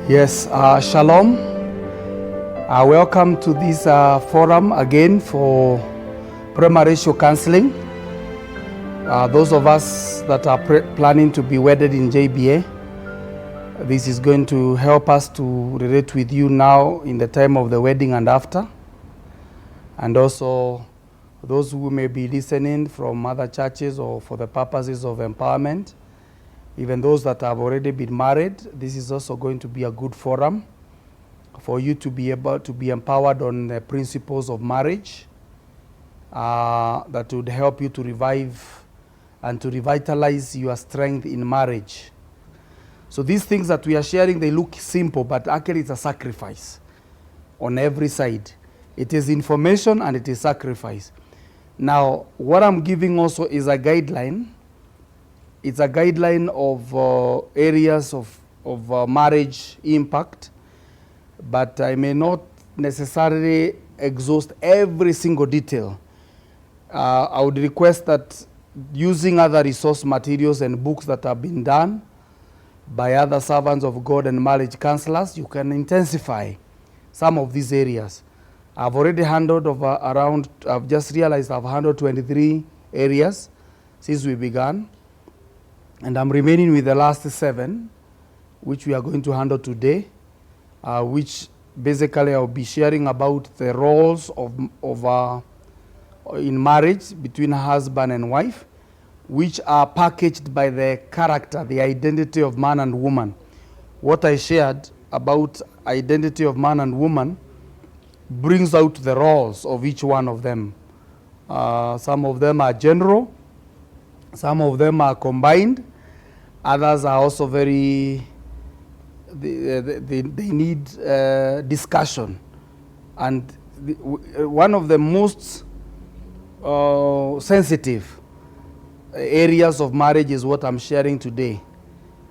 Yes, Shalom. Welcome to this forum again for premarital counseling. Those of us that are planning to be wedded in JBA, this is going to help us to relate with you now in the time of the wedding and after. And also those who may be listening from other churches or for the purposes of empowerment. Even those that have already been married, this is also going to be a good forum for you to be able to be empowered on the principles of marriage that would help you to revive and to revitalize your strength in marriage. So these things that we are sharing, they look simple, but actually it's a sacrifice on every side. It is information and it is sacrifice. Now, what I'm giving also is a guideline. It's a guideline of areas of marriage impact, but I may not necessarily exhaust every single detail. I would request that using other resource materials and books that have been done by other servants of God and marriage counselors, you can intensify some of these areas. I've already handled over around, I've just realized I've handled 23 areas since we began. And I'm remaining with the last 7, which we are going to handle today, which basically I'll be sharing about the roles of in marriage between husband and wife, which are packaged by the character, the identity of man and woman. What I shared about identity of man and woman brings out the roles of each one of them. Some of them are general, some of them are combined, others are also very, they need discussion. And one of the most sensitive areas of marriage is what I'm sharing today.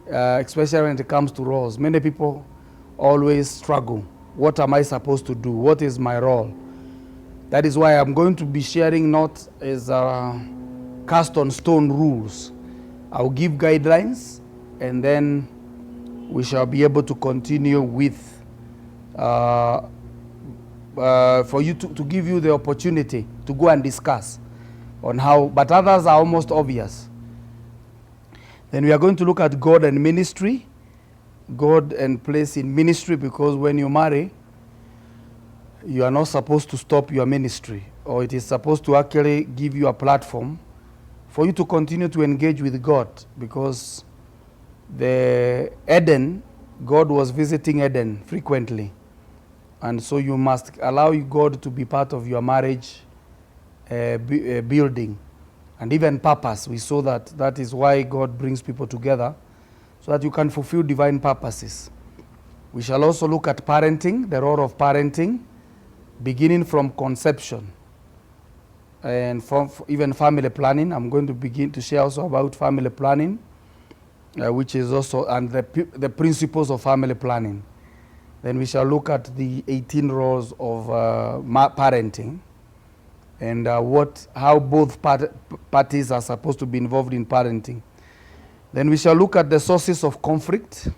especially when it comes to roles. Many people always struggle. What am I supposed to do? What is my role? That is why I'm going to be sharing not as cast on stone rules. I'll give guidelines, and then we shall be able to continue with for you to give you the opportunity to go and discuss on how, but others are almost obvious. Then we are going to look at God and ministry, God and place in ministry, because when you marry, you are not supposed to stop your ministry, or it is supposed to actually give you a platform for you to continue to engage with God, because the Eden, God was visiting Eden frequently. And so you must allow God to be part of your marriage building and even purpose. We saw that that is why God brings people together, so that you can fulfill divine purposes. We shall also look at parenting, the role of parenting, beginning from conception and from even family planning. I'm going to begin to share also about family planning, which is also, and the principles of family planning. Then we shall look at the 18 roles of parenting, and how both parties are supposed to be involved in parenting. Then we shall look at the sources of conflict.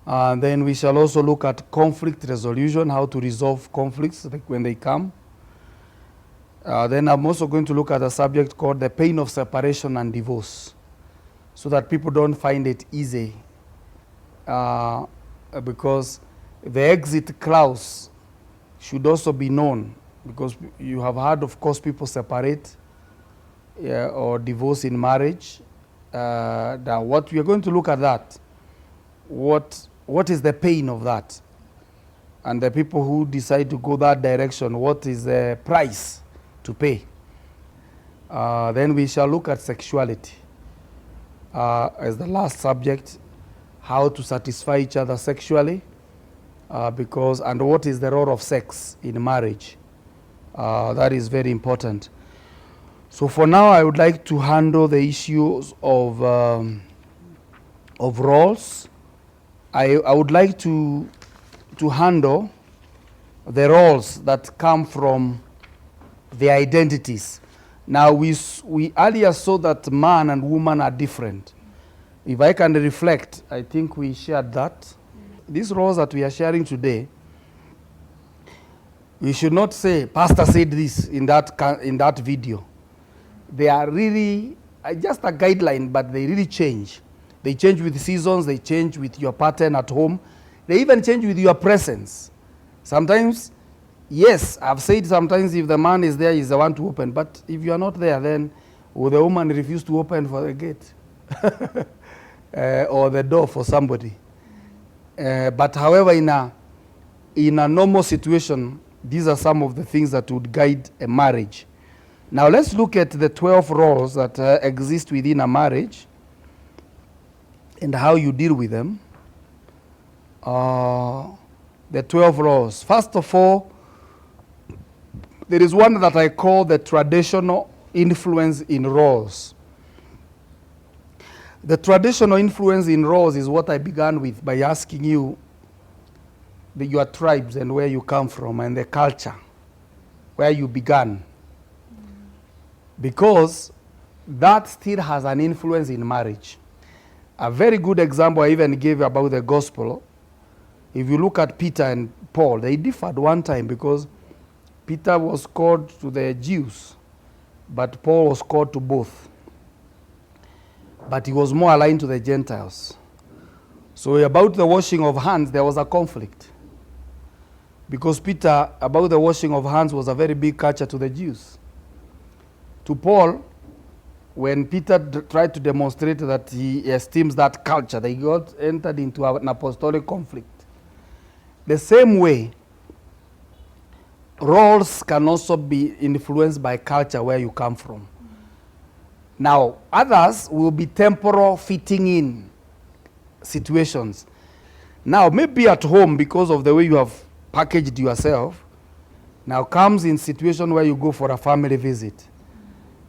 Then we shall also look at conflict resolution, how to resolve conflicts when they come. Then I'm also going to look at a subject called the pain of separation and divorce, so that people don't find it easy, because the exit clause should also be known, because you have heard, of course, people separate or divorce in marriage. Now what we are going to look at that, what is the pain of that, and the people who decide to go that direction, what is the price to pay. Then we shall look at sexuality as the last subject, how to satisfy each other sexually, and what is the role of sex in marriage. That is very important. So for now, I would like to handle the issues of roles. I would like to handle the roles that come from the identities. Now, we earlier saw that man and woman are different. If I can reflect, I think we shared that. These roles that we are sharing today, we should not say, Pastor said this in that video. They are really just a guideline, but they really change. They change with seasons, they change with your pattern at home. They even change with your presence. Sometimes, yes, I've said sometimes if the man is there, he's the one to open. But if you are not there, then will the woman refuse to open for the gate? Or the door for somebody. But however, in a normal situation, these are some of the things that would guide a marriage. Now let's look at the 12 roles that exist within a marriage and how you deal with them. The 12 roles. First of all, there is one that I call the traditional influence in roles. The traditional influence in roles is what I began with by asking you your tribes and where you come from and the culture, where you began. Because that still has an influence in marriage. A very good example I even gave about the gospel. If you look at Peter and Paul, they differed one time because Peter was called to the Jews, but Paul was called to both. But he was more aligned to the Gentiles. So about the washing of hands, there was a conflict. Because Peter, about the washing of hands, was a very big culture to the Jews. To Paul, when Peter tried to demonstrate that he esteems that culture, they got entered into an apostolic conflict. The same way, roles can also be influenced by culture where you come from. Now, others will be temporal fitting in situations. Now, maybe at home, because of the way you have packaged yourself, now comes in situation where you go for a family visit.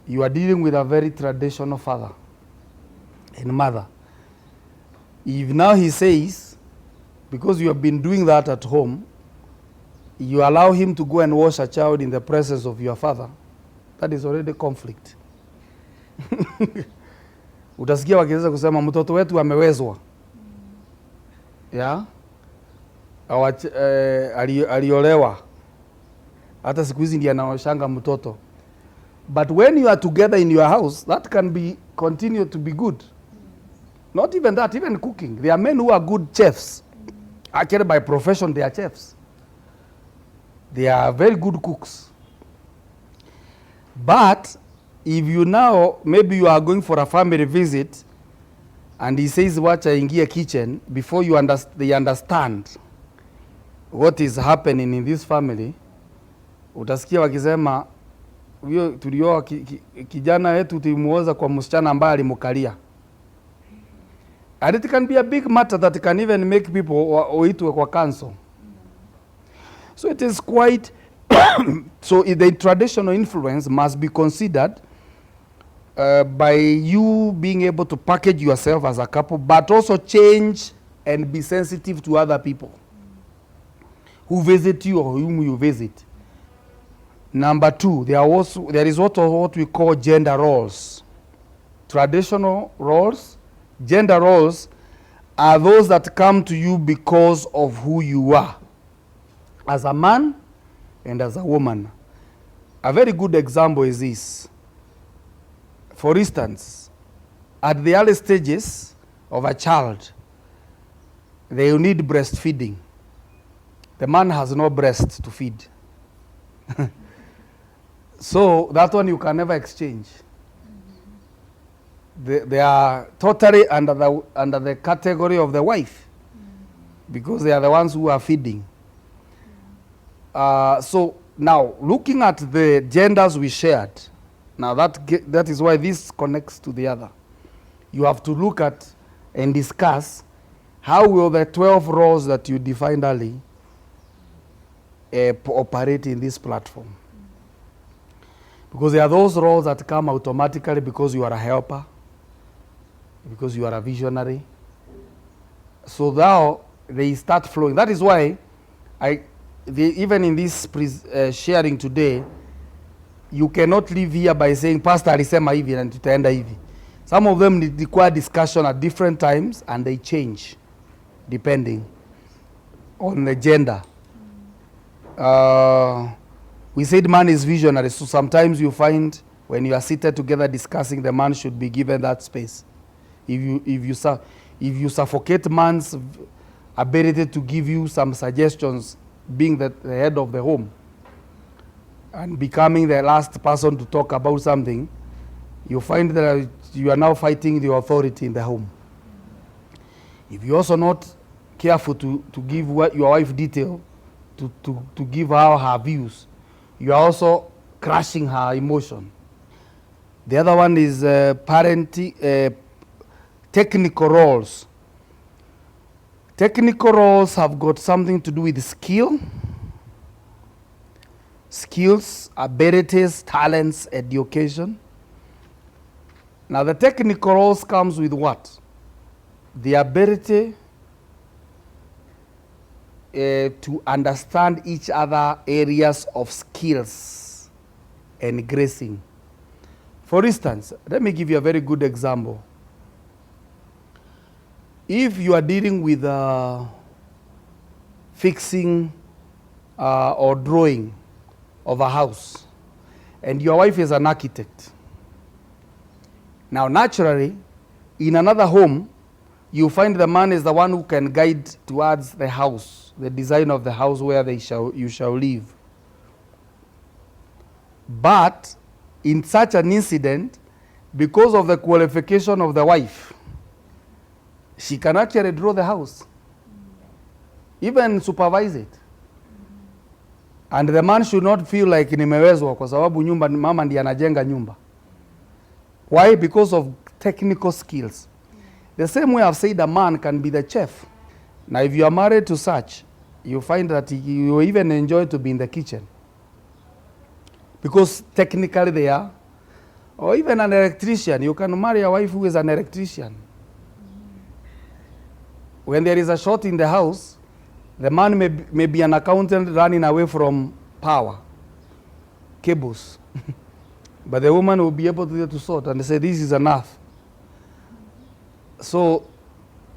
You are dealing with a very traditional father. and mother. If now he says, because you have been doing that at home, you allow him to go and wash a child in the presence of your father, that is already conflict. Utasikia wakiweza kusema mtoto wetu amewezwa. Yeah? Aliolewa. Hata siku hizi ndiye anaoshanga mtoto. But when you are together in your house, that can be continue to be good. Not even that, even cooking. There are men who are good chefs. Actually, by profession, they are chefs. They are very good cooks. But if you now, maybe you are going for a family visit, and he says, watch aingie kitchen, before you they understand what is happening in this family, utasikia wakisema, tulioa kijana wetu tulimuoza kwa msichana ambaye alimukalia. And it can be a big matter that can even make people oitwe kwa council. So it is quite, so the traditional influence must be considered by you being able to package yourself as a couple, but also change and be sensitive to other people who visit you or whom you visit. Number two, there is also what we call gender roles. Traditional roles, gender roles are those that come to you because of who you are, as a man and as a woman. A very good example is this. For instance, at the early stages of a child, they need breastfeeding. The man has no breast to feed. So that one you can never exchange. They are totally under the category of the wife, because they are the ones who are feeding. So now, looking at the genders we shared, now that is why this connects to the other. You have to look at and discuss how will the 12 roles that you defined early operate in this platform. Because there are those roles that come automatically because you are a helper, because you are a visionary. So now they start flowing. That is why even in this sharing today, you cannot live here by saying, Pastor alisema hivi na tutaenda hivi. Some of them require discussion at different times, and they change depending on the gender. We said man is visionary, so sometimes you find when you are seated together discussing, the man should be given that space. If you suffocate man's ability to give you some suggestions, being the head of the home and becoming the last person to talk about something, you find that you are now fighting the authority in the home. If you're also not careful to give your wife detail, to give her views, you are also crushing her emotion. The other one is parenting, technical roles. Technical roles have got something to do with skills, abilities, talents, education. Now the technical roles comes with what? The ability to understand each other areas of skills and gracing. For instance, let me give you a very good example. If you are dealing with fixing or drawing of a house, and your wife is an architect, now naturally, in another home, you find the man is the one who can guide towards the house, the design of the house where you shall live. But in such an incident, because of the qualification of the wife, she can actually draw the house, even supervise it. And the man should not feel like nimewezwa kwa sababu nyumba mama ndiye anajenga nyumba. Why? Because of technical skills. The same way I've said a man can be the chef. Now if you are married to such, you find that you even enjoy to be in the kitchen, because technically they are Or even an electrician. You can marry a wife who is an electrician. When there is a short in the house, the man may be an accountant running away from power, cables. But the woman will be able to sort and say, this is enough. So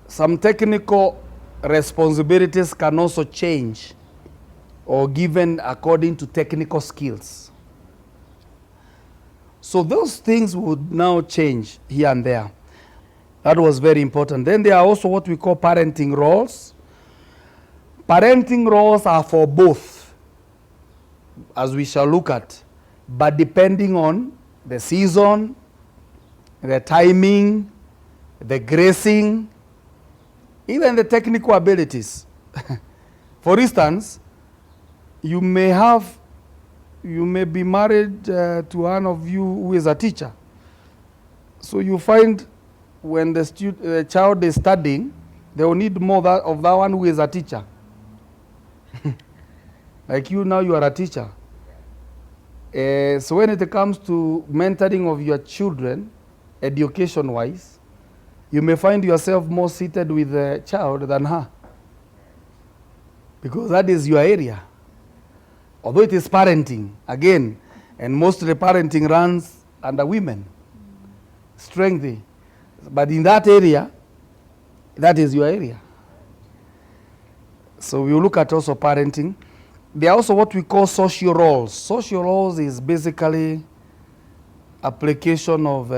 some technical responsibilities can also change or given according to technical skills. So those things would now change here and there. That was very important. Then there are also what we call parenting roles. Parenting roles are for both, as we shall look at, but depending on the season, the timing, the gracing, even the technical abilities. For instance, you may be married to one of you who is a teacher. So you find when the child is studying, they will need more of that one who is a teacher. Like you now, you are a teacher. So when it comes to mentoring of your children, education-wise, you may find yourself more seated with the child than her. Because that is your area. Although it is parenting, again, and mostly parenting runs under women. Strength. But in that area, that is your area. So we look at also parenting. There are also what we call social roles. Social roles is basically application of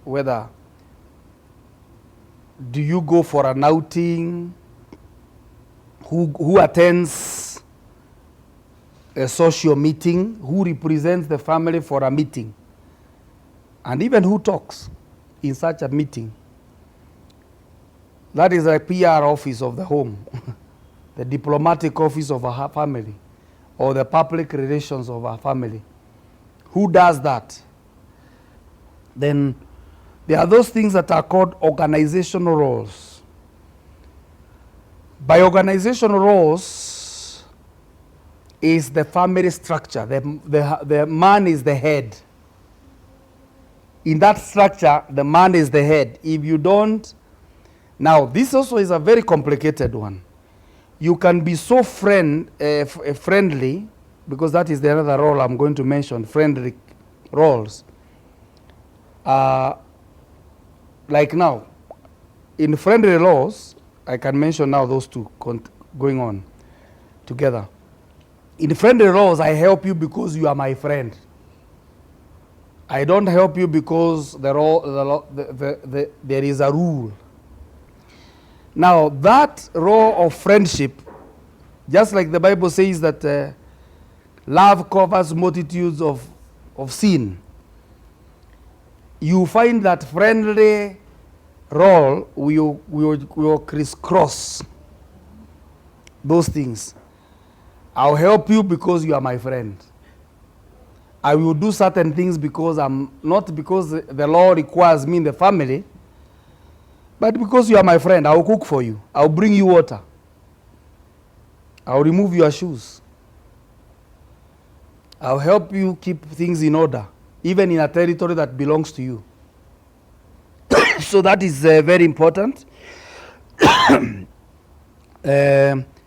whether do you go for an outing, who attends a social meeting, who represents the family for a meeting, and even who talks in such a meeting. That is a PR office of the home, the diplomatic office of a family, or the public relations of a family. Who does that? Then there are those things that are called organizational roles. By organizational roles is the family structure. The man is the head. In that structure, the man is the head. If you don't, now this also is a very complicated one. You can be so friendly, because that is the other role I'm going to mention, friendly roles. Like now, in friendly roles, I can mention now those two going on together. In friendly roles, I help you because you are my friend. I don't help you because there is a rule. Now, that role of friendship, just like the Bible says that love covers multitudes of sin, you find that friendly role will crisscross those things. I'll help you because you are my friend. I will do certain things because not because the law requires me in the family, but because you are my friend. I'll cook for you. I'll bring you water. I'll remove your shoes. I'll help you keep things in order, even in a territory that belongs to you. So that is very important.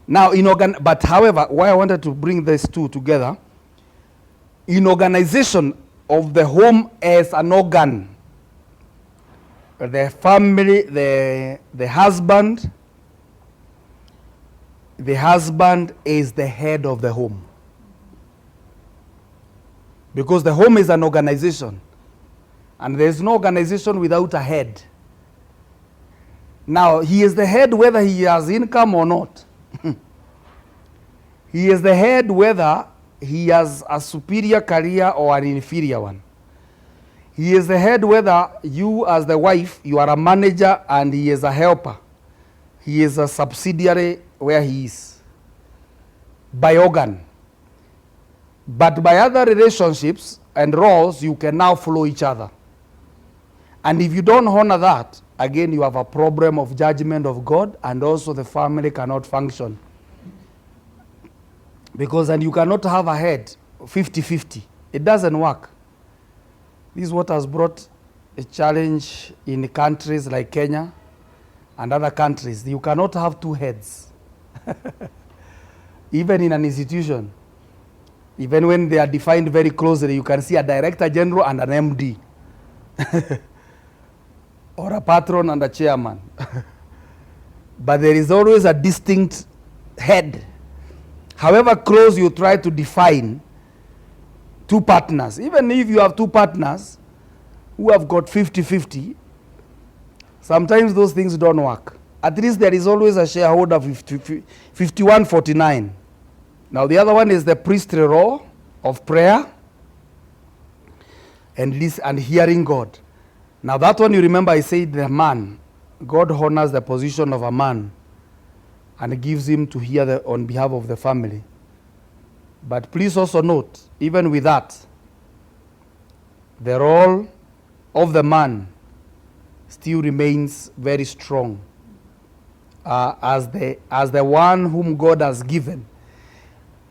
Now, but however, why I wanted to bring these two together, in organization of the home as an organ, the family, the husband is the head of the home. Because the home is an organization. And there is no organization without a head. Now, he is the head whether he has income or not. He is the head whether he has a superior career or an inferior one. He is the head whether you as the wife, you are a manager and he is a helper. He is a subsidiary where he is. By organ. But by other relationships and roles, you can now follow each other. And if you don't honor that, again, you have a problem of judgment of God, and also the family cannot function. Because then you cannot have a head 50-50. It doesn't work. This is what has brought a challenge in countries like Kenya and other countries. You cannot have two heads. Even in an institution, even when they are defined very closely, you can see a director general and an MD. Or a patron and a chairman. But there is always a distinct head. However close you try to define two partners, even if you have two partners who have got 50-50, sometimes those things don't work. At least there is always a shareholder 51-49. Now the other one is the priestly role of prayer and hearing God. Now that one, you remember I said the man, God honors the position of a man and gives him to hear on behalf of the family. But please also note, even with that, the role of the man still remains very strong as the one whom God has given.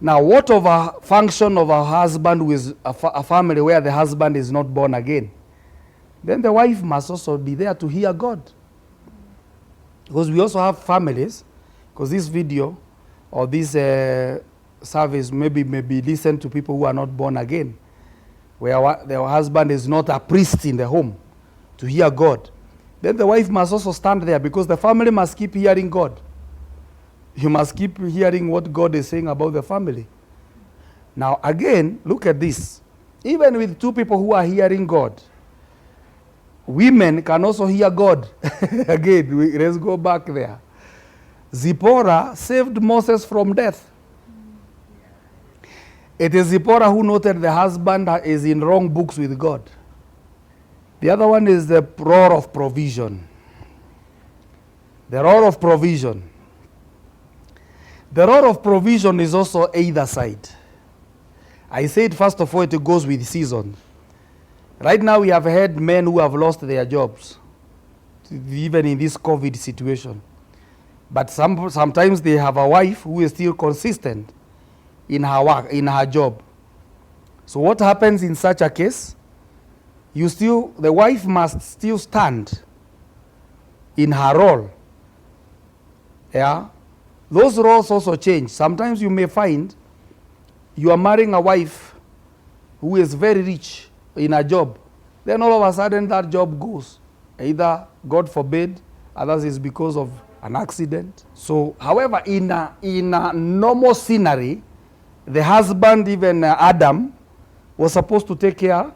Now, what of a function of a husband with a family where the husband is not born again? Then the wife must also be there to hear God. Because we also have families, because this video or this service maybe listened to people who are not born again, where their husband is not a priest in the home to hear God. Then the wife must also stand there, because the family must keep hearing God. You must keep hearing what God is saying about the family. Now again, look at this. Even with two people who are hearing God, women can also hear God. Again, let's go back there. Zipporah saved Moses from death. It is Zipporah who noted the husband is in wrong books with God. The other one is the role of provision. The role of provision. The role of provision is also either side. I said, first of all, it goes with season. Right now, we have had men who have lost their jobs, even in this COVID situation. But sometimes they have a wife who is still consistent in her work, in her job. So what happens in such a case? The wife must still stand in her role. Yeah? Those roles also change. Sometimes you may find you are marrying a wife who is very rich in a job. Then all of a sudden that job goes. Either, God forbid, others is because of an accident. So, however, in a normal scenery, the husband, even Adam, was supposed to take care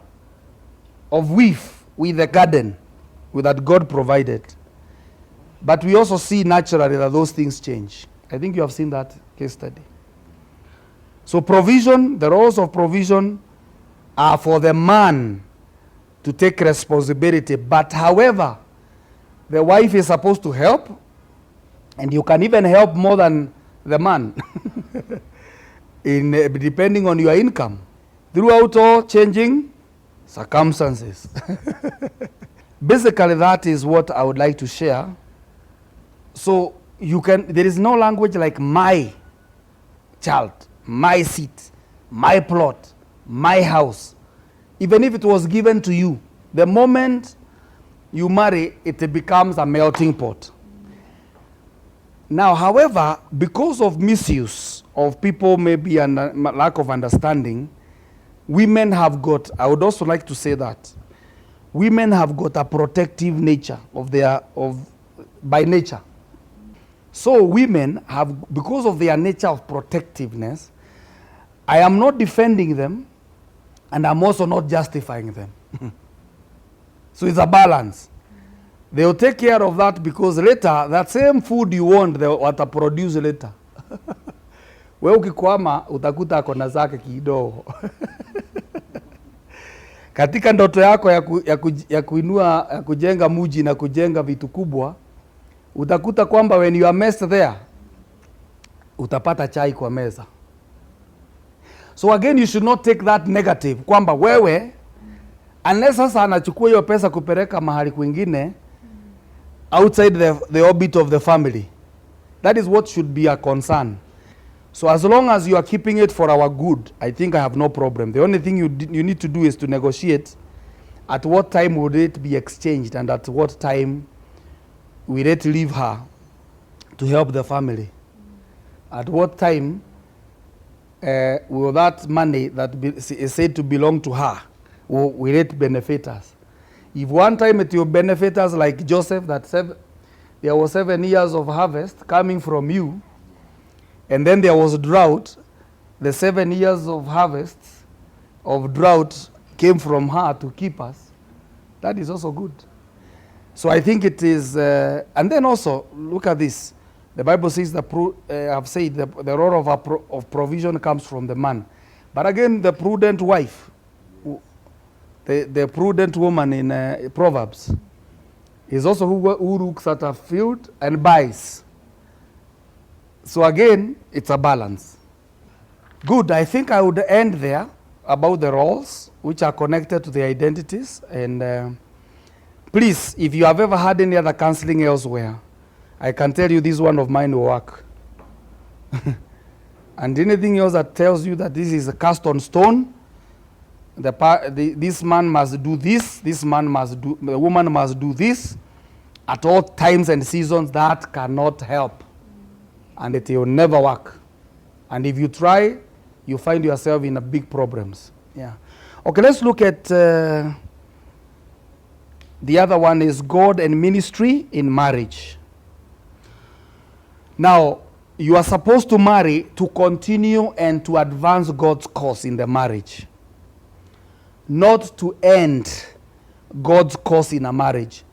of with the garden that God provided. But we also see naturally that those things change. I think you have seen that case study. So provision, the roles of provision are for the man to take responsibility. But however, the wife is supposed to help, and you can even help more than the man, depending on your income, throughout all changing circumstances. Basically, that is what I would like to share. So there is no language like my child, my seat, my plot, my house. Even if it was given to you, the moment you marry, it becomes a melting pot. Now, however, because of misuse of people, maybe and lack of understanding, women have got, I would also like to say that, women have got a protective nature by nature. So women have, because of their nature of protectiveness, I am not defending them, and I'm also not justifying them. So it's a balance. They will take care of that, because later, that same food you want, they will produce later. Wewe ukikwama, utakuta kona zake kidogo. Katika ndoto yako ya kuinua, ya kujenga muji na kujenga vitu kubwa, utakuta kwamba when you are messed there, utapata chai kwa meza. So again, you should not take that negative, kwamba wewe, unless sasa anachukua hiyo pesa kupeleka mahali kwingine, outside the orbit of the family. That is what should be a concern. So as long as you are keeping it for our good, I think I have no problem. The only thing you need to do is to negotiate At what time would it be exchanged, and at what time will it leave her to help the family? At what time will that money that is said to belong to her, will it benefit us? If one time it will benefit us like Joseph, that there was 7 years of harvest coming from you, and then there was drought, the 7 years of harvest of drought came from her to keep us, that is also good. So I think it is, and then also, look at this. The Bible says, I've said, the role of provision comes from the man. But again, the prudent wife, the prudent woman in Proverbs, is also who looks at a field and buys. So again, it's a balance. Good, I think I would end there about the roles, which are connected to the identities. And please, if you have ever had any other counseling elsewhere, I can tell you this one of mine will work. And anything else that tells you that this is a cast on stone, this man must do this, the woman must do this, at all times and seasons, that cannot help. And it will never work. And if you try, you find yourself in a big problems. Yeah. Okay, let's look at the other one is God and ministry in marriage. Now, you are supposed to marry to continue and to advance God's cause in the marriage, not to end God's cause in a marriage.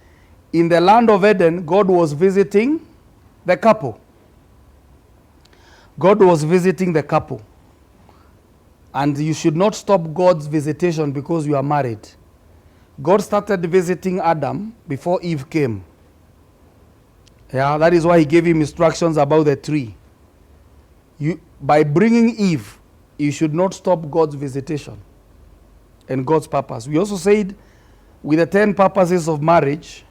In the land of Eden, God was visiting the couple. God was visiting the couple. And you should not stop God's visitation because you are married. God started visiting Adam before Eve came. Yeah, that is why he gave him instructions about the tree. By bringing Eve, you should not stop God's visitation and God's purpose. We also said with the 10 purposes of marriage,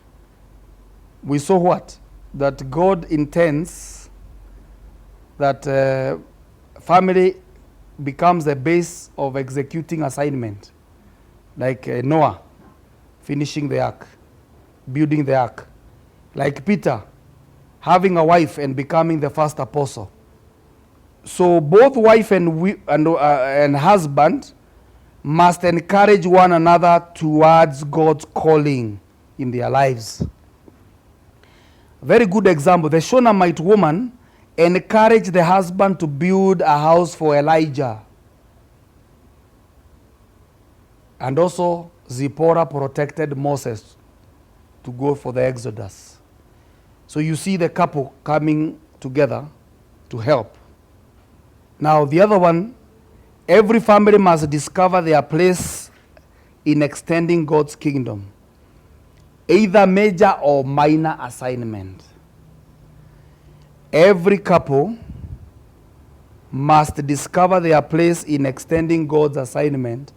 we saw what? That God intends that family becomes the base of executing assignment. Like Noah, finishing the ark, building the ark. Like Peter, having a wife and becoming the first apostle. So both wife and husband must encourage one another towards God's calling in their lives. Very good example, the Shunammite woman encouraged the husband to build a house for Elijah. And also Zipporah protected Moses to go for the Exodus. So you see the couple coming together to help. Now the other one, every family must discover their place in extending God's kingdom, either major or minor assignment. Every couple must discover their place in extending God's assignment,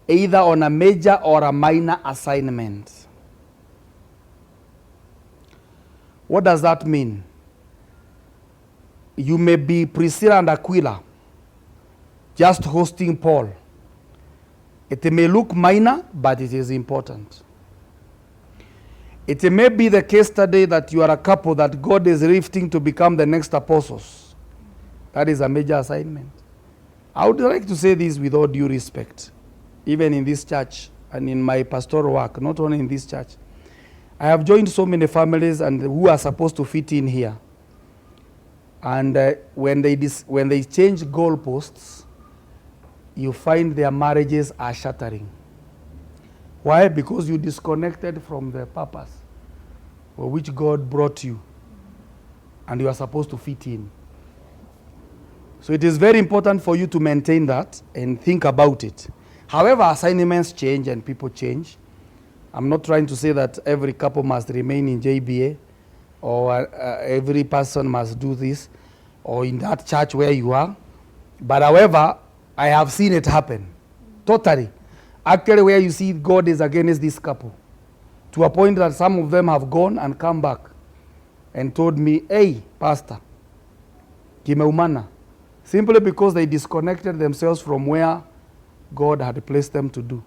either on a major or a minor assignment. What does that mean? You may be Priscilla and Aquila, just hosting Paul. It may look minor, but it is important. It may be the case today that you are a couple that God is lifting to become the next apostles. That is a major assignment. I would like to say this with all due respect, even in this church and in my pastoral work, not only in this church. I have joined so many families and who are supposed to fit in here. And when they change goalposts, you find their marriages are shattering. Why? Because you disconnected from the purpose for which God brought you, and you are supposed to fit in. So it is very important for you to maintain that and think about it. However, assignments change and people change. I'm not trying to say that every couple must remain in JBA or every person must do this or in that church where you are. But however, I have seen it happen. Totally. Actually, where you see God is against this couple, to a point that some of them have gone and come back and told me, hey, Pastor, kimeumana, simply because they disconnected themselves from where God had placed them to do.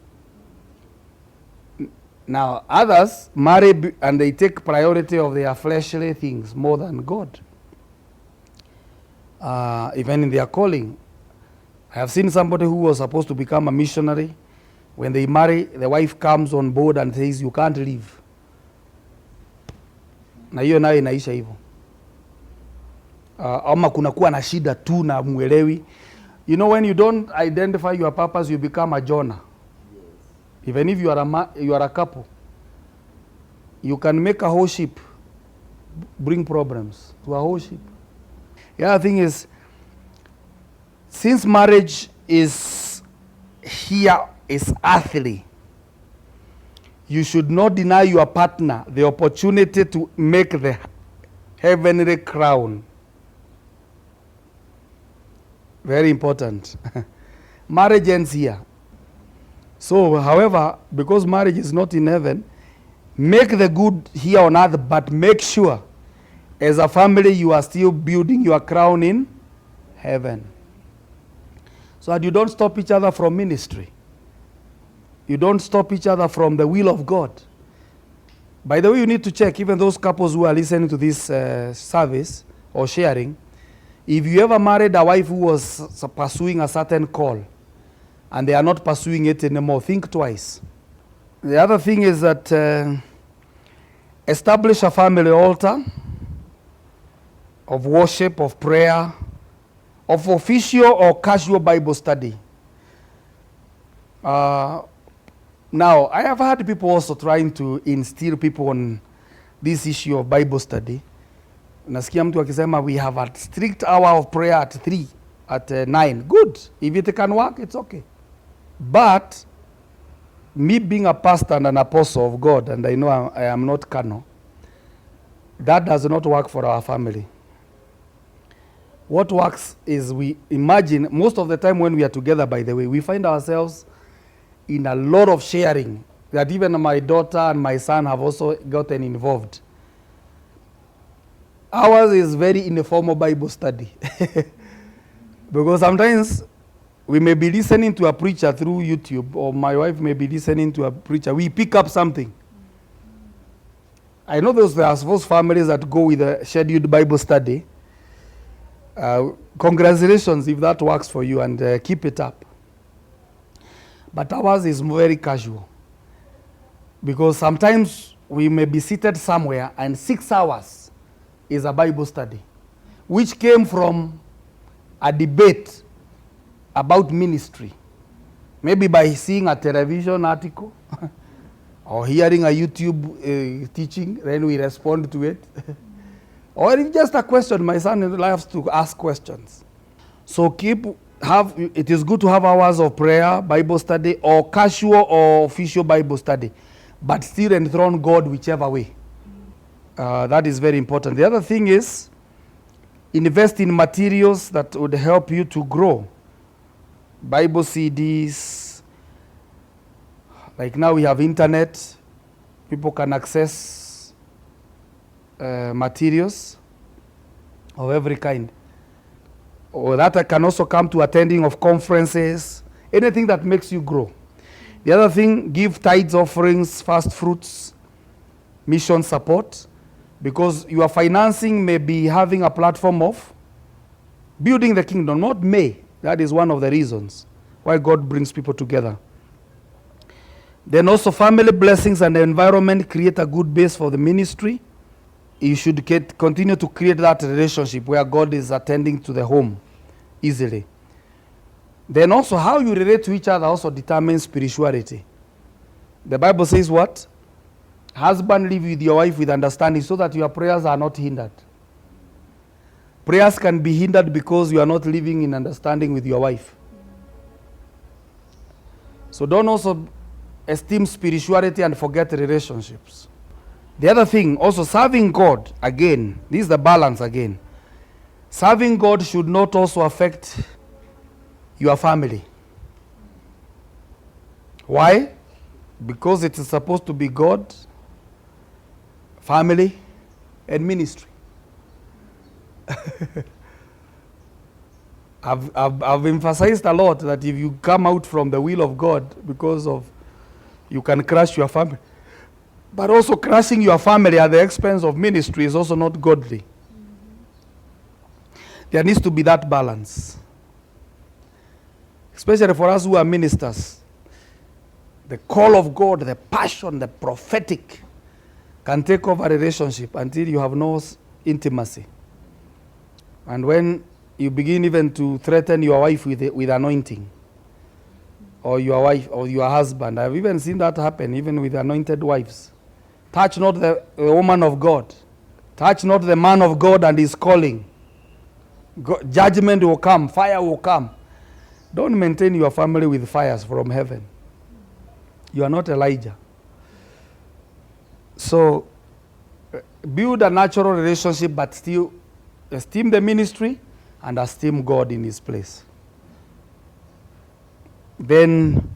Now, others marry and they take priority of their fleshly things more than God. Even in their calling. I have seen somebody who was supposed to become a missionary. When they marry, the wife comes on board and says, you can't leave. Na hiyo nayo inaisha hivyo. Ama kunakuwa na shida tu na mwelewi. You know, when you don't identify your purpose, you become a Jonah. Yes. Even if you are a couple, you can make a whole ship bring problems to a whole ship. The other thing is, since marriage is earthly, you should not deny your partner the opportunity to make the heavenly crown. Very important. Marriage ends here. So, however, because marriage is not in heaven, make the good here on earth, but make sure as a family you are still building your crown in heaven. So that you don't stop each other from ministry. You don't stop each other from the will of God. By the way, you need to check, even those couples who are listening to this service or sharing, if you ever married a wife who was pursuing a certain call and they are not pursuing it anymore, think twice. The other thing is that establish a family altar of worship, of prayer, of official or casual Bible study. Now, I have had people also trying to instill people on this issue of Bible study. Nasikia mtu akisema we have a strict hour of prayer at 3, at 9. Good. If it can work, it's okay. But me being a pastor and an apostle of God, and I know I am not carnal, that does not work for our family. What works is we imagine, most of the time when we are together, by the way, we find ourselves in a lot of sharing that even my daughter and my son have also gotten involved. Ours is very informal Bible study. Because sometimes we may be listening to a preacher through YouTube, or my wife may be listening to a preacher. We pick up something. I know there are those families that go with a scheduled Bible study. Congratulations if that works for you, and keep it up. But ours is very casual. Because sometimes we may be seated somewhere and 6 hours is a Bible study, which came from a debate about ministry. Maybe by seeing a television article or hearing a YouTube teaching, then we respond to it. Or if just a question, my son loves to ask questions. So it is good to have hours of prayer, Bible study, or casual or official Bible study, but still enthrone God whichever way. That is very important. The other thing is, invest in materials that would help you to grow. Bible CDs. Like now we have internet. People can access materials of every kind. Or that can also come to attending of conferences. Anything that makes you grow. The other thing, give tithes, offerings, first fruits, mission support. Because your financing may be having a platform of building the kingdom, not may. That is one of the reasons why God brings people together. Then also family blessings and the environment create a good base for the ministry. You should continue to create that relationship where God is attending to the home easily. Then also how you relate to each other also determines spirituality. The Bible says what? Husband, live with your wife with understanding so that your prayers are not hindered. Prayers can be hindered because you are not living in understanding with your wife. So don't also esteem spirituality and forget relationships. The other thing, also serving God, again, this is the balance again. Serving God should not also affect your family. Why? Because it is supposed to be God, family, and ministry. I've emphasized a lot that if you come out from the will of God because of you can crush your family, But also crushing your family at the expense of ministry is also not godly. There needs to be that balance. Especially for us who are ministers. The call of God, the passion, the prophetic can take over a relationship until you have no intimacy. And when you begin even to threaten your wife with anointing, or your wife or your husband, I've even seen that happen even with anointed wives. Touch not the woman of God. Touch not the man of God and his calling. Judgment will come. Fire will come. Don't maintain your family with fires from heaven. You are not Elijah. So, build a natural relationship, but still esteem the ministry and esteem God in his place. Then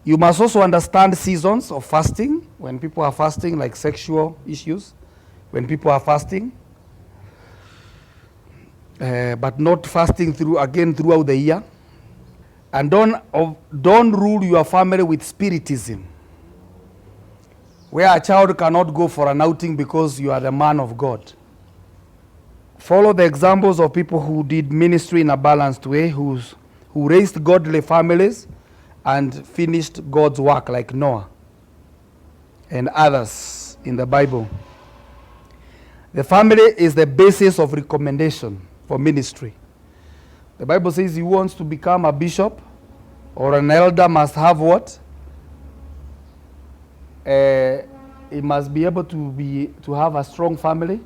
you must also understand seasons of fasting. When people are fasting, like sexual issues, when people are fasting, but not fasting throughout the year. And don't rule your family with spiritism, where a child cannot go for an outing because you are the man of God. Follow the examples of people who did ministry in a balanced way, who raised godly families and finished God's work, like Noah and others in the Bible. The family is the basis of recommendation for ministry. The Bible says who wants to become a bishop or an elder must have what? He must be able to have a strong family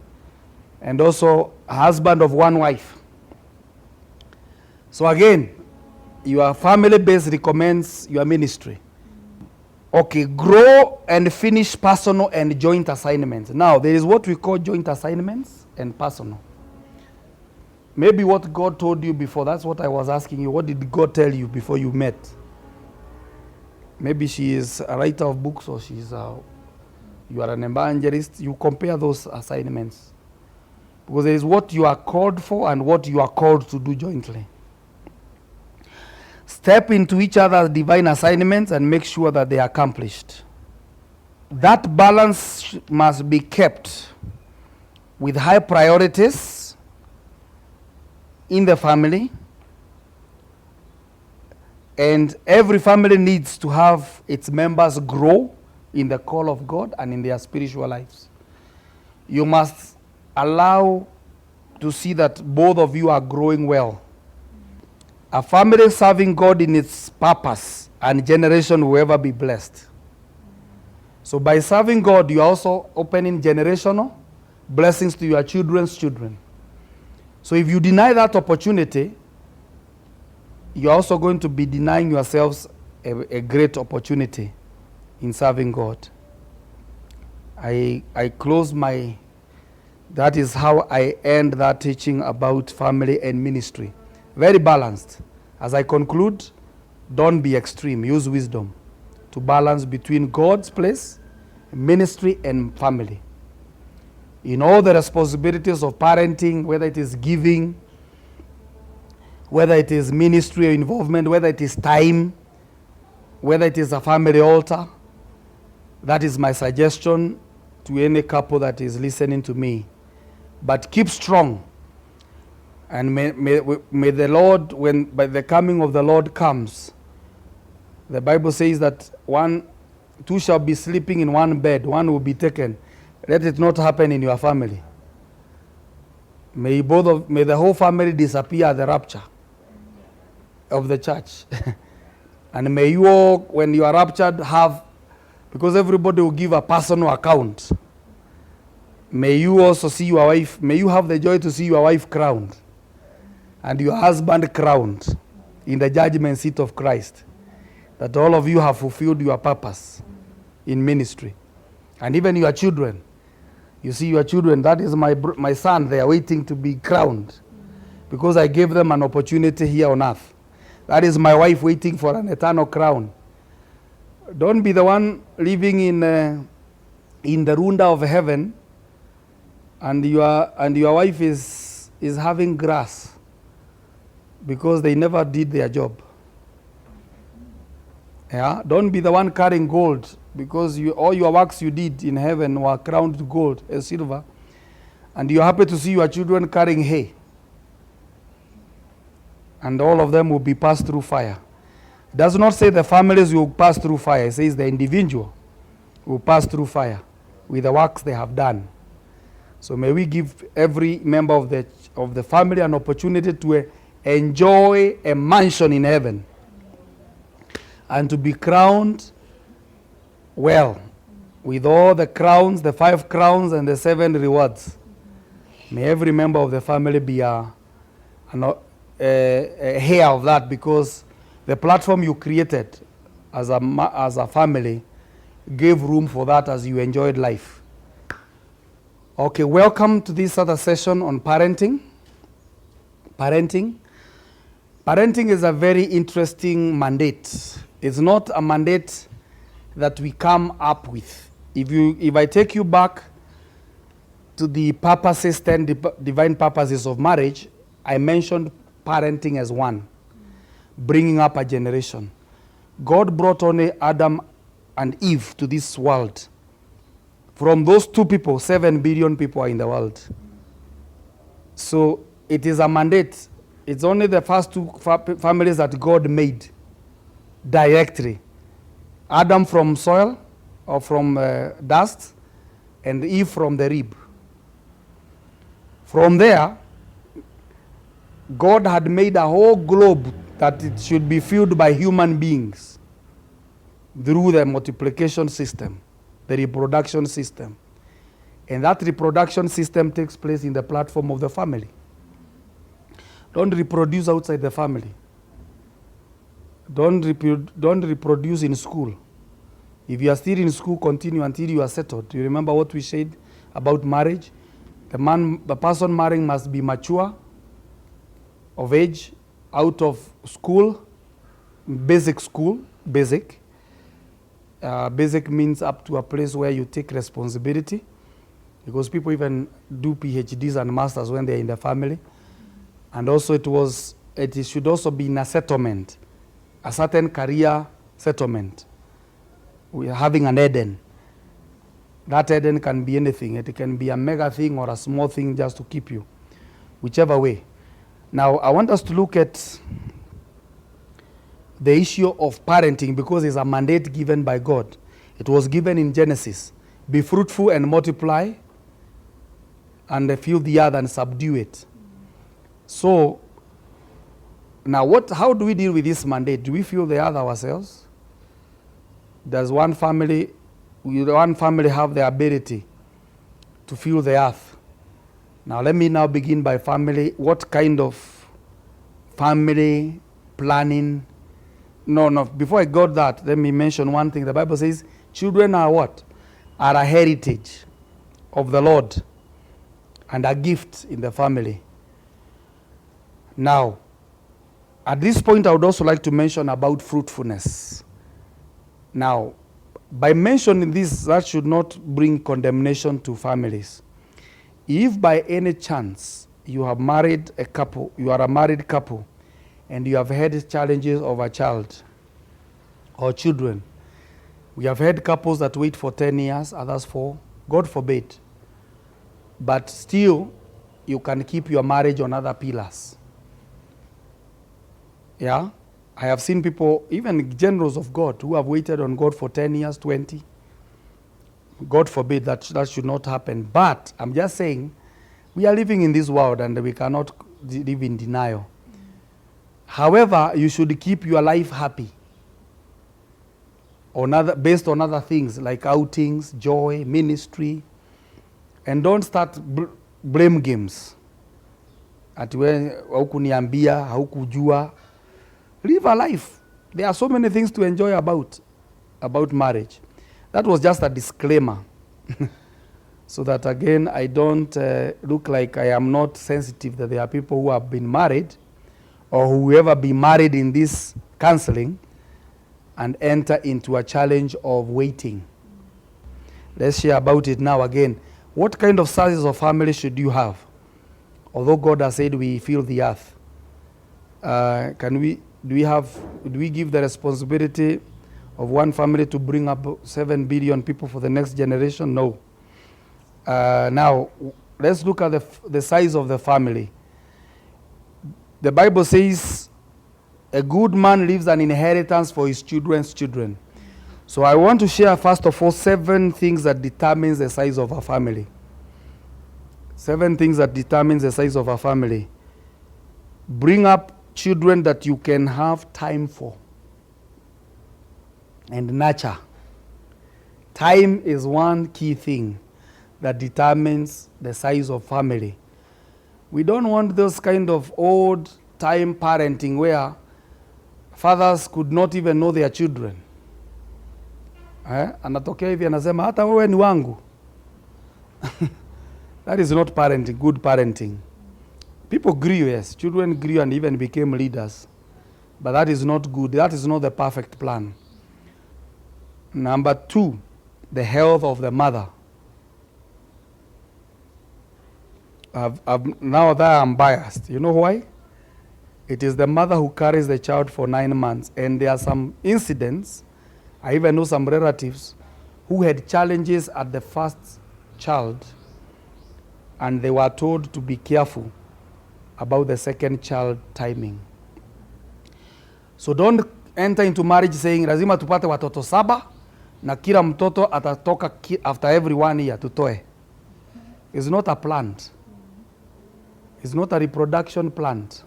and also a husband of one wife. So again, your family base recommends your ministry. Okay, grow and finish personal and joint assignments. Now, there is what we call joint assignments and personal. Maybe what God told you before, that's what I was asking you. What did God tell you before you met? Maybe she is a writer of books, or you are an evangelist. You compare those assignments. Because there is what you are called for and what you are called to do jointly. Step into each other's divine assignments and make sure that they are accomplished. That balance must be kept with high priorities in the family. And every family needs to have its members grow in the call of God and in their spiritual lives. You must allow to see that both of you are growing well. A family serving God in its purpose and generation will ever be blessed. So by serving God, you are also opening generational blessings to your children's children. So if you deny that opportunity, you're also going to be denying yourselves a great opportunity in serving God. I close that is how I end that teaching about family and ministry. Very balanced. As I conclude, don't be extreme. Use wisdom to balance between God's place, ministry, and family. In all the responsibilities of parenting, whether it is giving, whether it is ministry or involvement, whether it is time, whether it is a family altar, that is my suggestion to any couple that is listening to me. But keep strong. And may the Lord, when by the coming of the Lord comes, the Bible says that two shall be sleeping in one bed, one will be taken. Let it not happen in your family. May the whole family disappear at the rapture of the church. And may you all, when you are raptured, because everybody will give a personal account. May you also see your wife, may you have the joy to see your wife crowned and your husband crowned in the judgment seat of Christ. That all of you have fulfilled your purpose in ministry. And even your children. You see your children, that is my son, they are waiting to be crowned because I gave them an opportunity here on earth. That is my wife waiting for an eternal crown. Don't be the one living in the runda of heaven and your wife is having grass because they never did their job. Yeah, don't be the one carrying gold, because all your works you did in heaven were crowned with gold and silver, and you're happy to see your children carrying hay, and all of them will be passed through fire. It does not say the families will pass through fire. It says the individual will pass through fire with the works they have done. So may we give every member of the family an opportunity to enjoy a mansion in heaven and to be crowned well with all the crowns, the 5 crowns and the 7 rewards. May every member of the family be a heir of that, because the platform you created as a family gave room for that as you enjoyed life. Okay, welcome to this other session on parenting. Parenting is a very interesting mandate. It's not a mandate that we come up with. If I take you back to the purposes, 10 divine purposes of marriage, I mentioned parenting as one, bringing up a generation. God brought only Adam and Eve to this world. From those 2 people, 7 billion people are in the world. So it is a mandate. It's only the first 2 families that God made directly. Adam from soil or from dust, and Eve from the rib. From there, God had made a whole globe that it should be filled by human beings through the multiplication system, the reproduction system. And that reproduction system takes place in the platform of the family. Don't reproduce outside the family. Don't reproduce in school. If you are still in school, continue until you are settled. You remember what we said about marriage? The person marrying must be mature, of age, out of school, basic school, basic. Basic means up to a place where you take responsibility, because people even do PhDs and masters when they're in the family. And also it should also be in a settlement, a certain career settlement. We are having an Eden. That Eden can be anything. It can be a mega thing or a small thing just to keep you, whichever way. Now, I want us to look at the issue of parenting, because it's a mandate given by God. It was given in Genesis. Be fruitful and multiply, and fill the earth and subdue it. So, now how do we deal with this mandate? Do we fill the earth ourselves? Does one family have the ability to fill the earth? Now, let me now begin by family. What kind of family planning? No, before I got that, let me mention one thing. The Bible says children are what? Are a heritage of the Lord and a gift in the family. Now, at this point, I would also like to mention about fruitfulness. Now, by mentioning this, that should not bring condemnation to families. If by any chance you have married a couple, you are a married couple, and you have had challenges of a child or children, we have had couples that wait for 10 years, others 4, God forbid. But still, you can keep your marriage on other pillars. Yeah? I have seen people, even generals of God, who have waited on God for 10 years, 20. God forbid, that should not happen. But I'm just saying, we are living in this world and we cannot live in denial. However, you should keep your life happy based on other things like outings, joy, ministry, and don't start blame games. Ati we haukuniambia, haukujua. Live a life. There are so many things to enjoy about marriage. That was just a disclaimer. So that again, I don't look like I am not sensitive that there are people who have been married or who will ever be married in this counseling and enter into a challenge of waiting. Let's share about it now again. What kind of sizes of family should you have? Although God has said we fill the earth, do we give the responsibility of one family to bring up 7 billion people for the next generation? No. Now, let's look at the size of the family. The Bible says a good man leaves an inheritance for his children's children. So I want to share, first of all, 7 things that determines the size of a family. 7 things that determines the size of a family. Bring up children that you can have time for and nurture. Time is one key thing that determines the size of family. We don't want those kind of old time parenting where fathers could not even know their children. Anatokea hivi anasema hata wewe ni wangu. That is not parenting, good parenting. People grew, yes, children grew and even became leaders. But that is not good. That is not the perfect plan. Number 2, the health of the mother. Now that I'm biased. You know why? It is the mother who carries the child for 9 months. And there are some incidents, I even know some relatives who had challenges at the first child, and they were told to be careful about the second child timing. So don't enter into marriage saying lazima tupate watoto 7 na kila mtoto atatoka after every 1 year tutoe. It's not a plant. It's not a reproduction plant.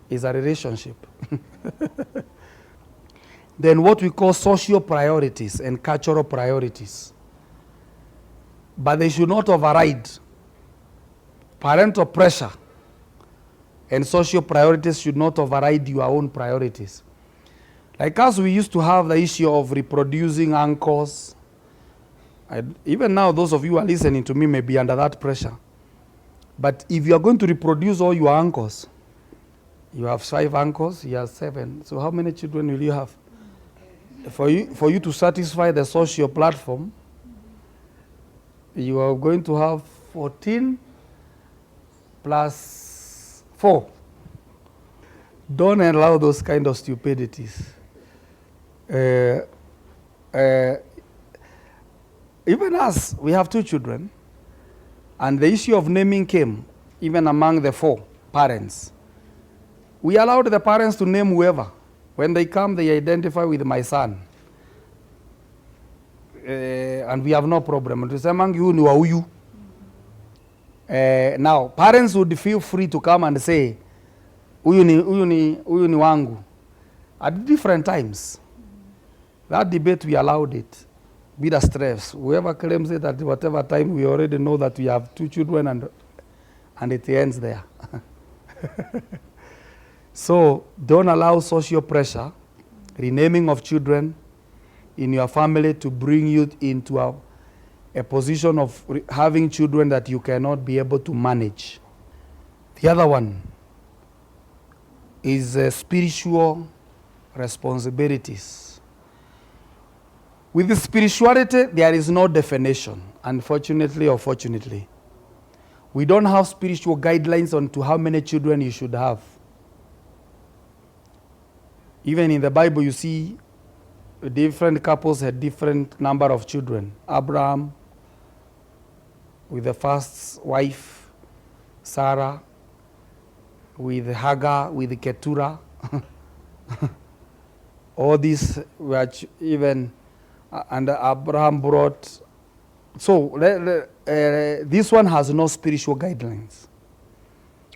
It's a relationship. Then what we call social priorities and cultural priorities. But they should not override. Parental pressure and social priorities should not override your own priorities. Like us, we used to have the issue of reproducing uncles. Even now, those of you who are listening to me may be under that pressure. But if you are going to reproduce all your uncles, you have 5 uncles, you have 7. So how many children will you have? For you to satisfy the social platform, you are going to have 14 plus 4. Don't allow those kind of stupidities. Even us, we have 2 children, and the issue of naming came even among the 4 parents. We allowed the parents to name whoever. When they come, they identify with my son. And we have no problem. Now, parents would feel free to come and say, huyu ni wangu. At different times. That debate, we allowed it. With a stress. Whoever claims it at whatever time, we already know that we have 2 children and it ends there. So don't allow social pressure, renaming of children in your family to bring you into a position of having children that you cannot be able to manage. The other one is spiritual responsibilities. With the spirituality, there is no definition, unfortunately or fortunately. We don't have spiritual guidelines on to how many children you should have. Even in the Bible, you see different couples had different number of children. Abraham with the first wife, Sarah with Hagar, with Keturah. All these were even, and Abraham brought. So this one has no spiritual guidelines.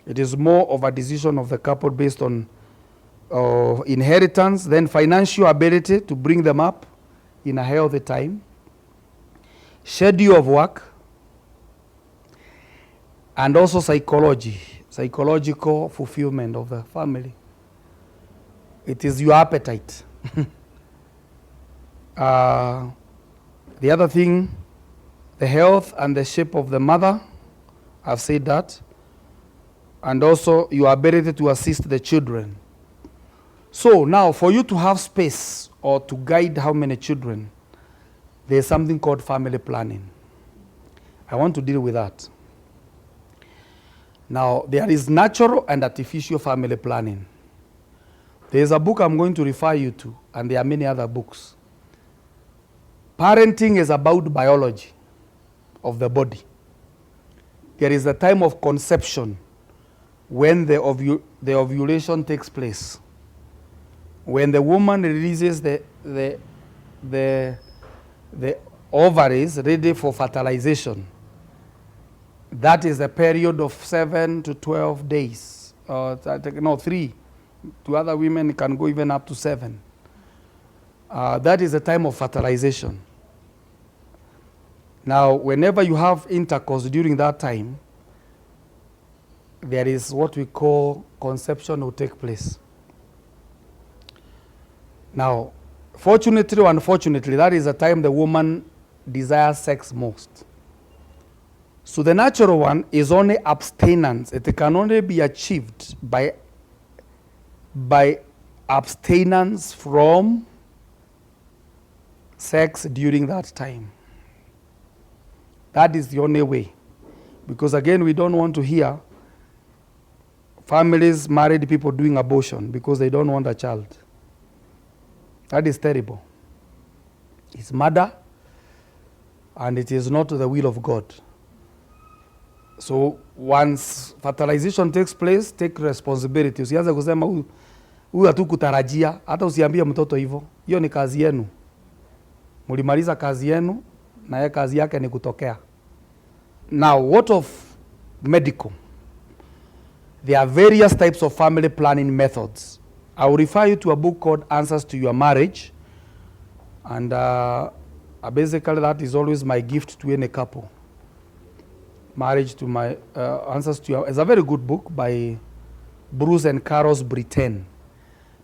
It is more of a decision of the couple based on inheritance, then financial ability to bring them up in a healthy time, schedule of work, and also psychological fulfillment of the family. It is your appetite. The other thing, the health and the shape of the mother, I've said that, and also your ability to assist the children. So now, for you to have space or to guide how many children, there's something called family planning. I want to deal with that. Now, there is natural and artificial family planning. There's a book I'm going to refer you to, and there are many other books. Parenting is about biology of the body. There is a time of conception when the ovulation takes place. When the woman releases the ovaries ready for fertilization, that is a period of 7 to 12 days. 3. To other women, it can go even up to 7. That is the time of fertilization. Now, whenever you have intercourse during that time, there is what we call conception will take place. Now, fortunately or unfortunately, that is the time the woman desires sex most. So the natural one is only abstinence. It can only be achieved by abstinence from sex during that time. That is the only way. Because again, we don't want to hear families, married people doing abortion because they don't want a child. That is terrible. It's murder, and it is not the will of God. So once fertilization takes place, take responsibility. Usianze kusema huyu hatukutarajia, hata usiambie mtoto hivyo. Hiyo ni kazi yenu. Mulimaliza kazi yenu, na yeye kazi yake ni kutokea. Now, what of medical? There are various types of family planning methods. I will refer you to a book called Answers to Your Marriage. And basically that is always my gift to any couple. Marriage to my Answers to Your... It's a very good book by Bruce and Carlos Britain.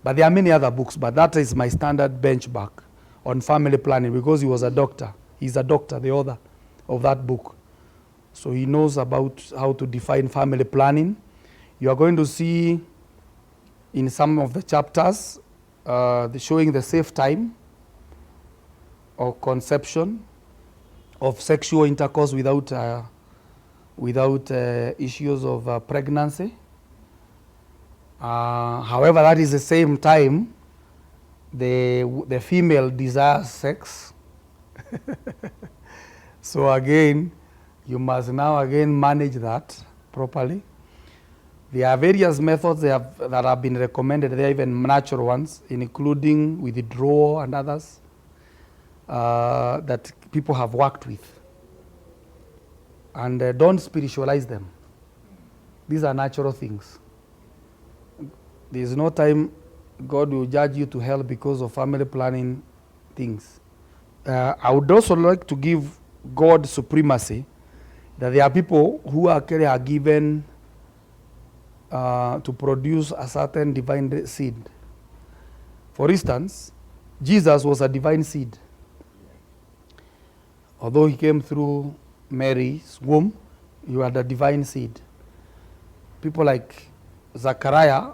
But there are many other books, but that is my standard benchmark on family planning because he was a doctor. He's a doctor, the author of that book. So he knows about how to define family planning. You are going to see in some of the chapters showing the safe time of conception, of sexual intercourse without issues of pregnancy. However, that is the same time the female desires sex. So again, you must now again manage that properly. There are various methods that have been recommended. There are even natural ones, including withdrawal and others that people have worked with. And don't spiritualize them. These are natural things. There is no time God will judge you to hell because of family planning things. I would also like to give God supremacy, that there are people who are given to produce a certain divine seed. For instance, Jesus was a divine seed. Although he came through Mary's womb, he had a divine seed. People like Zachariah,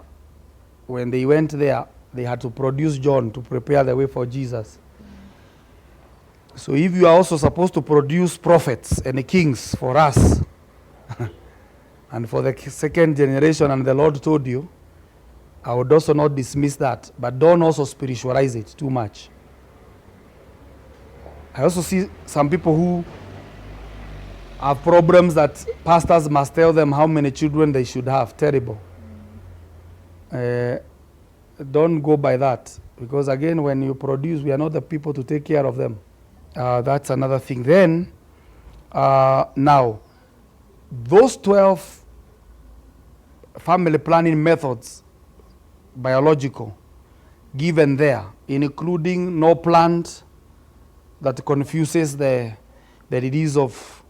when they went there, they had to produce John to prepare the way for Jesus. So if you are also supposed to produce prophets and kings for us, and for the second generation, and the Lord told you, I would also not dismiss that, but don't also spiritualize it too much. I also see some people who have problems that pastors must tell them how many children they should have. Terrible. Don't go by that, because again, when you produce, we are not the people to take care of them. That's another thing. Then, now, those 12 family planning methods, biological, given there, including no plant that confuses the release of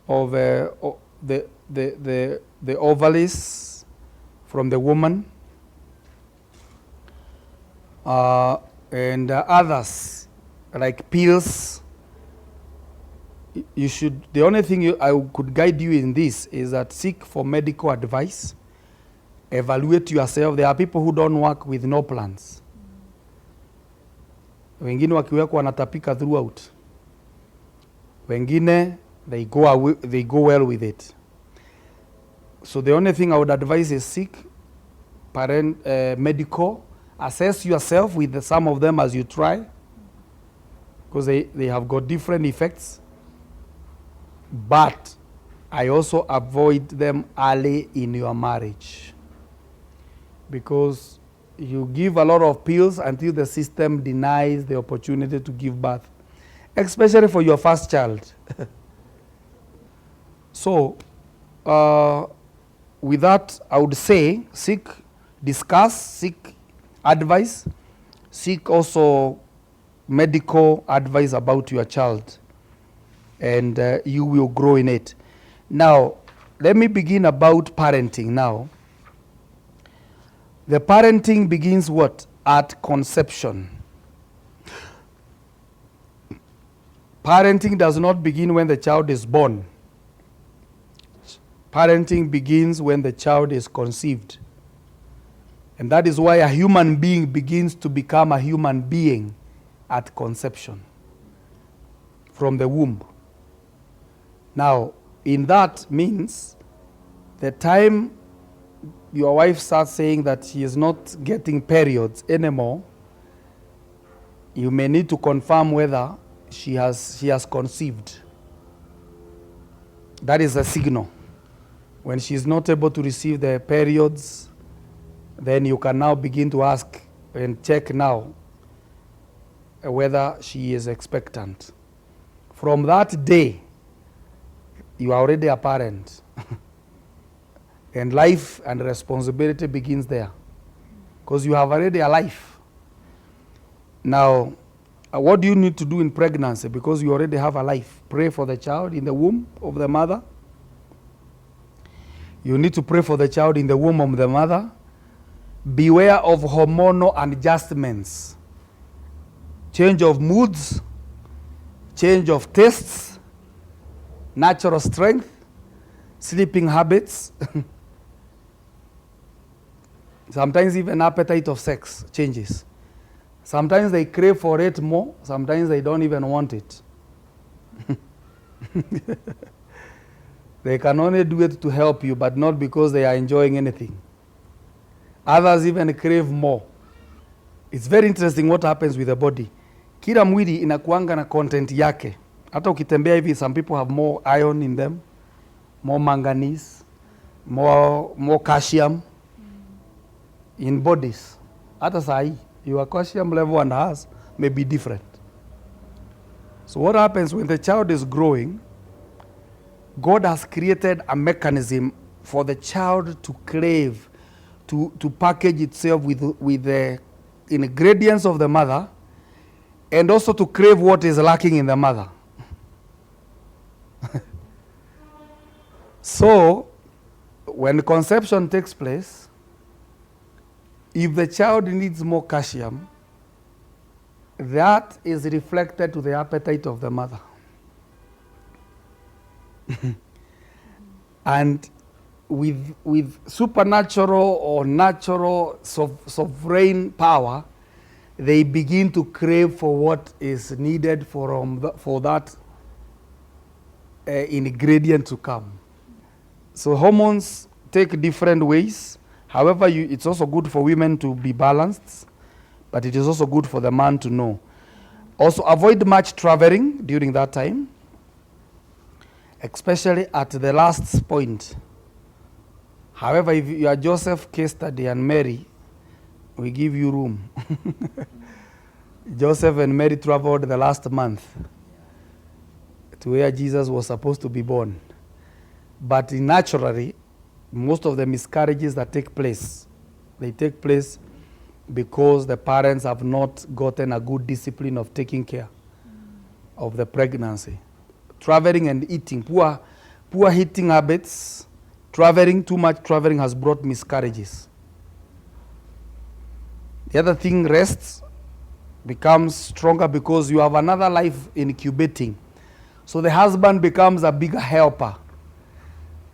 the ovaries from the woman, and others like pills. You should. The only thing I could guide you in this is that seek for medical advice. Evaluate yourself. There are people who don't work with no plans. Wengine wakiwekwa wanatapika throughout. Wengine they go well with it. So the only thing I would advise is seek medical. Assess yourself with some of them as you try, because they have got different effects. But I also avoid them early in your marriage, because you give a lot of pills until the system denies the opportunity to give birth, especially for your first child. So, with that, I would say discuss, seek advice, seek also medical advice about your child, and you will grow in it. Now, let me begin about parenting now. The parenting begins what? At conception. Parenting does not begin when the child is born. Parenting begins when the child is conceived. And that is why a human being begins to become a human being at conception, from the womb. Now, in that means the time your wife starts saying that she is not getting periods anymore, you may need to confirm whether she has conceived. That is a signal. When she is not able to receive the periods, then you can now begin to ask and check now whether she is expectant. From that day, you are already a parent. And life and responsibility begins there, because you have already a life. Now, what do you need to do in pregnancy? Because you already have a life. Pray for the child in the womb of the mother. You need to pray for the child in the womb of the mother. Beware of hormonal adjustments, change of moods, change of tastes, natural strength, sleeping habits. Sometimes even appetite of sex changes. Sometimes they crave for it more, sometimes they don't even want it. They can only do it to help you, but not because they are enjoying anything. Others even crave more. It's very interesting what happens with the body. Kila mwili inakuanga na content yake. Hata ukitembea hivi, some people have more iron in them, more manganese, more calcium in bodies. Hata sahi, your calcium level and hers may be different. So what happens when the child is growing? God has created a mechanism for the child to crave, to package itself with the ingredients of the mother, and also to crave what is lacking in the mother. So, when conception takes place, if the child needs more calcium, that is reflected to the appetite of the mother. And with supernatural or natural sovereign power, they begin to crave for what is needed for that ingredient to come. So hormones take different ways. However, it's also good for women to be balanced, but it is also good for the man to know. Also, avoid much traveling during that time, especially at the last point. However, if you are Joseph, case study, and Mary, we give you room. Joseph and Mary traveled the last month to where Jesus was supposed to be born. But naturally, most of the miscarriages that take place, they take place because the parents have not gotten a good discipline of taking care of the pregnancy. Traveling and eating, poor eating habits, too much traveling has brought miscarriages. The other thing, rest becomes stronger because you have another life incubating. So the husband becomes a bigger helper.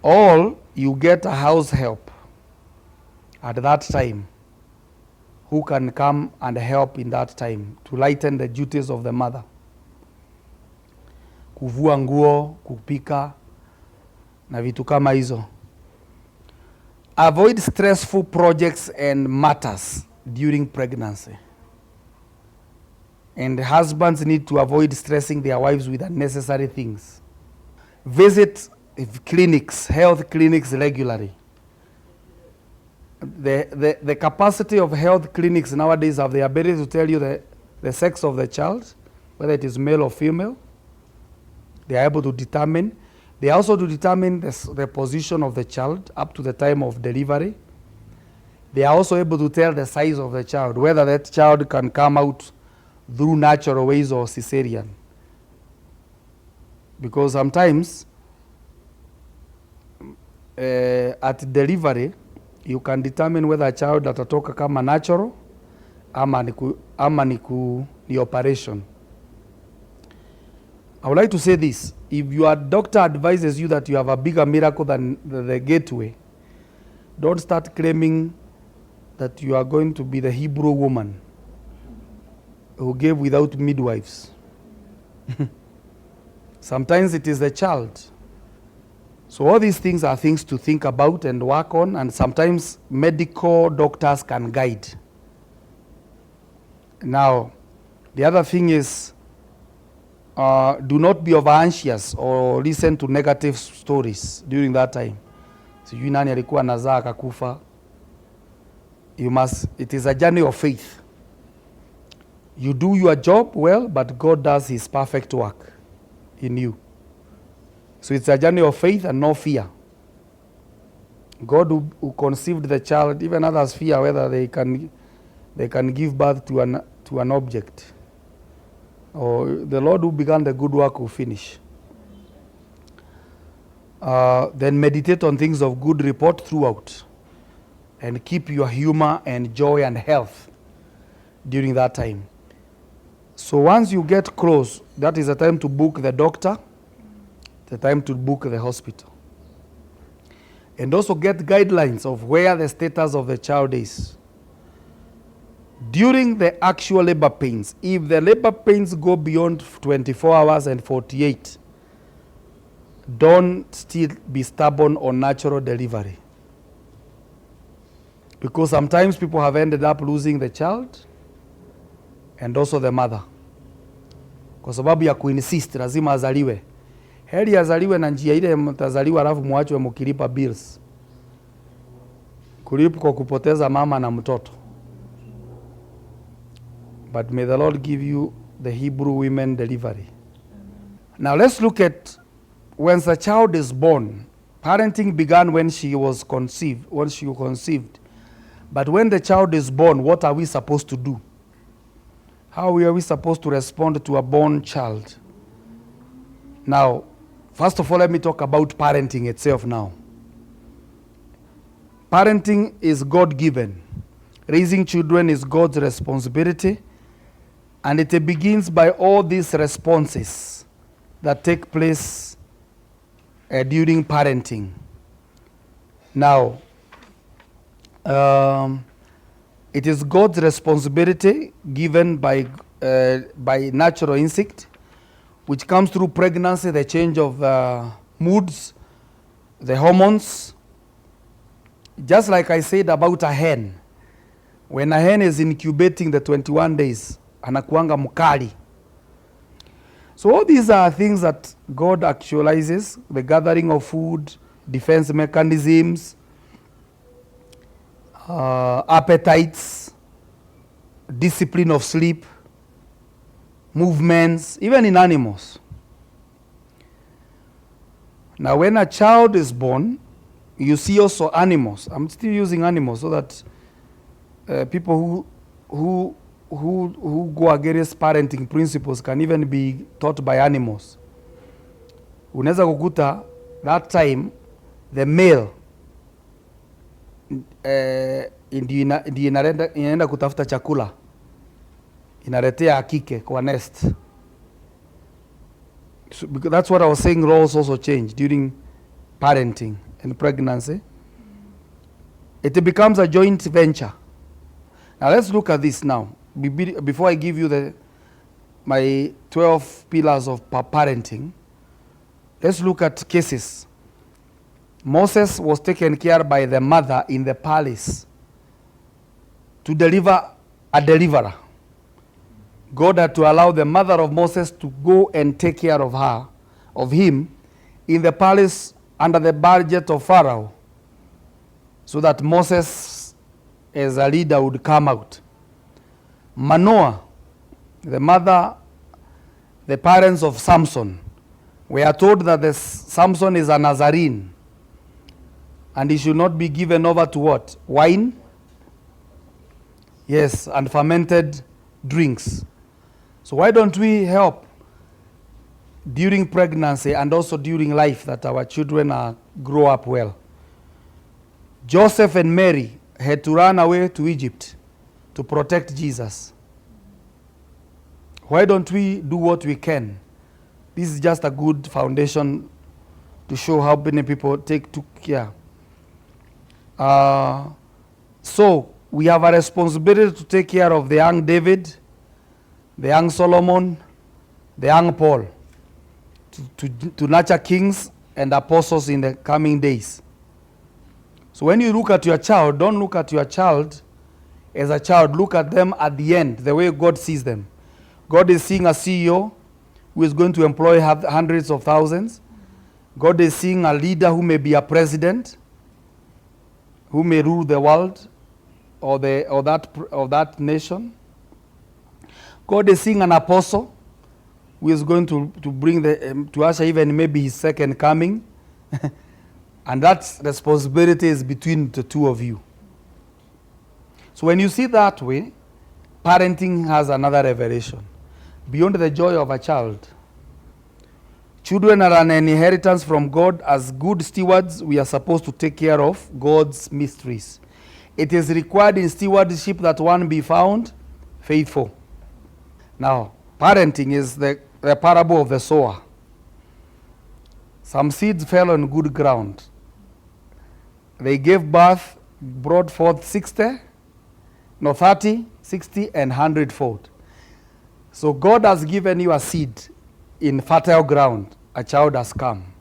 Or you get a house help at that time who can come and help in that time to lighten the duties of the mother. Kuvua nguo, kupika, na vitu kama hizo. Avoid stressful projects and matters during pregnancy. And husbands need to avoid stressing their wives with unnecessary things. Visit clinics, health clinics regularly. The capacity of health clinics nowadays have the ability to tell you the sex of the child, whether it is male or female. They are able to determine. They also to determine the position of the child up to the time of delivery. They are also able to tell the size of the child, whether that child can come out through natural ways or cesarean. Because sometimes at delivery, you can determine whether a child atatoka kama natural ama ni operation. I would like to say this. If your doctor advises you that you have a bigger miracle than the gateway, don't start claiming that you are going to be the Hebrew woman who gave without midwives. Sometimes it is the child. So all these things are things to think about and work on, and sometimes medical doctors can guide. Now, the other thing is, do not be over anxious or listen to negative stories during that time. Sijui nani alikuwa nazaa akakufa. It is a journey of faith. You do your job well, but God does his perfect work in you. So it's a journey of faith and no fear. God who conceived the child, even others fear whether they can give birth to an object. Or the Lord who began the good work will finish. Then meditate on things of good report throughout. And keep your humor and joy and health during that time. So once you get close, that is the time to book the doctor, the time to book the hospital. And also get guidelines of where the status of the child is. During the actual labor pains, if the labor pains go beyond 24 hours and 48, don't still be stubborn on natural delivery. Because sometimes people have ended up losing the child and also the mother. Kwa sababu ya kuinsist lazima azaliwe. Heri azaliwe na njia ile mtazaliwa alafu muachwe mkilipa bills. Kuliko kupoteza mama na mtoto. But may the Lord give you the Hebrew women delivery. Now let's look at when the child is born. Parenting began when she was conceived, But when the child is born, what are we supposed to do? How are we supposed to respond to a born child? Now, first of all, let me talk about parenting itself now. Parenting is God-given. Raising children is God's responsibility. And it begins by all these responses that take place during parenting. Now, it is God's responsibility given by natural instinct, which comes through pregnancy, the change of moods, the hormones. Just like I said about a hen. When a hen is incubating the 21 days, anakuanga mukali. So all these are things that God actualizes, the gathering of food, defense mechanisms, appetites, discipline of sleep, movements, even in animals. Now when a child is born, you see also animals. I'm still using animals so that people who go against parenting principles can even be taught by animals. Unaweza kukuta that time the male ndio inaenda kutafuta chakula, inaletea kike kwa nest. So, because that's what I was saying, roles also change during parenting and pregnancy. It becomes a joint venture. Now let's look at this now. Before I give you my 12 pillars of parenting, let's look at cases. Moses was taken care by the mother in the palace to deliver a deliverer. God had to allow the mother of Moses to go and take care of him in the palace under the budget of Pharaoh, so that Moses as a leader would come out. Manoah, the mother, the parents of Samson, were told that Samson is a Nazarene and he should not be given over to what? Wine? Yes, and fermented drinks. So why don't we help during pregnancy and also during life that our children grow up well? Joseph and Mary had to run away to Egypt to protect Jesus. Why don't we do what we can? This is just a good foundation to show how many people took care. So we have a responsibility to take care of the young David, the young Solomon, the young Paul, to nurture kings and apostles in the coming days. So when you look at your child, don't look at your child as a child. Look at them at the end, the way God sees them. God is seeing a CEO who is going to employ hundreds of thousands. God is seeing a leader who may be a president, who may rule the world or that nation. God is seeing an apostle who is going to bring to usher even maybe his second coming. And that responsibility is between the two of you. So when you see that way, parenting has another revelation. Beyond the joy of a child, children are an inheritance from God. As good stewards, we are supposed to take care of God's mysteries. It is required in stewardship that one be found faithful. Now, parenting is the parable of the sower. Some seeds fell on good ground. They gave birth, brought forth 30, 60, and 100-fold. So God has given you a seed in fertile ground. A child has come.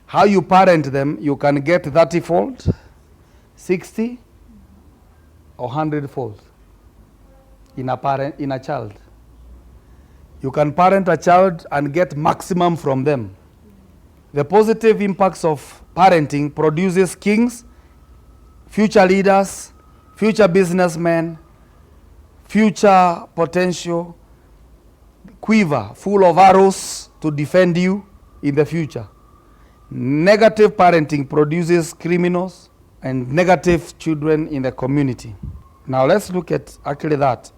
How you parent them, you can get 30-fold, 60, or 100-fold in a child. You can parent a child and get maximum from them. The positive impacts of parenting produces kings, future leaders, future businessmen, future potential quiver full of arrows to defend you in the future. Negative parenting produces criminals and negative children in the community. Now let's look at actually that.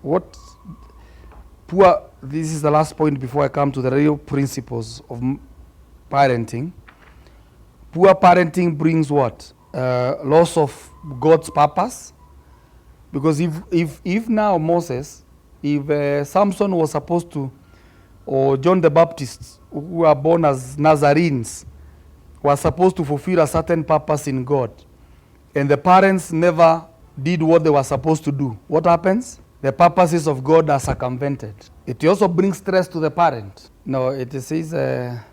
This is the last point before I come to the real principles of parenting. Poor parenting brings what? Loss of God's purpose. Because if now Moses, if Samson was supposed to, or John the Baptist, who were born as Nazarenes, were supposed to fulfill a certain purpose in God, and the parents never did what they were supposed to do, what happens? The purposes of God are circumvented. It also brings stress to the parent. No, it says a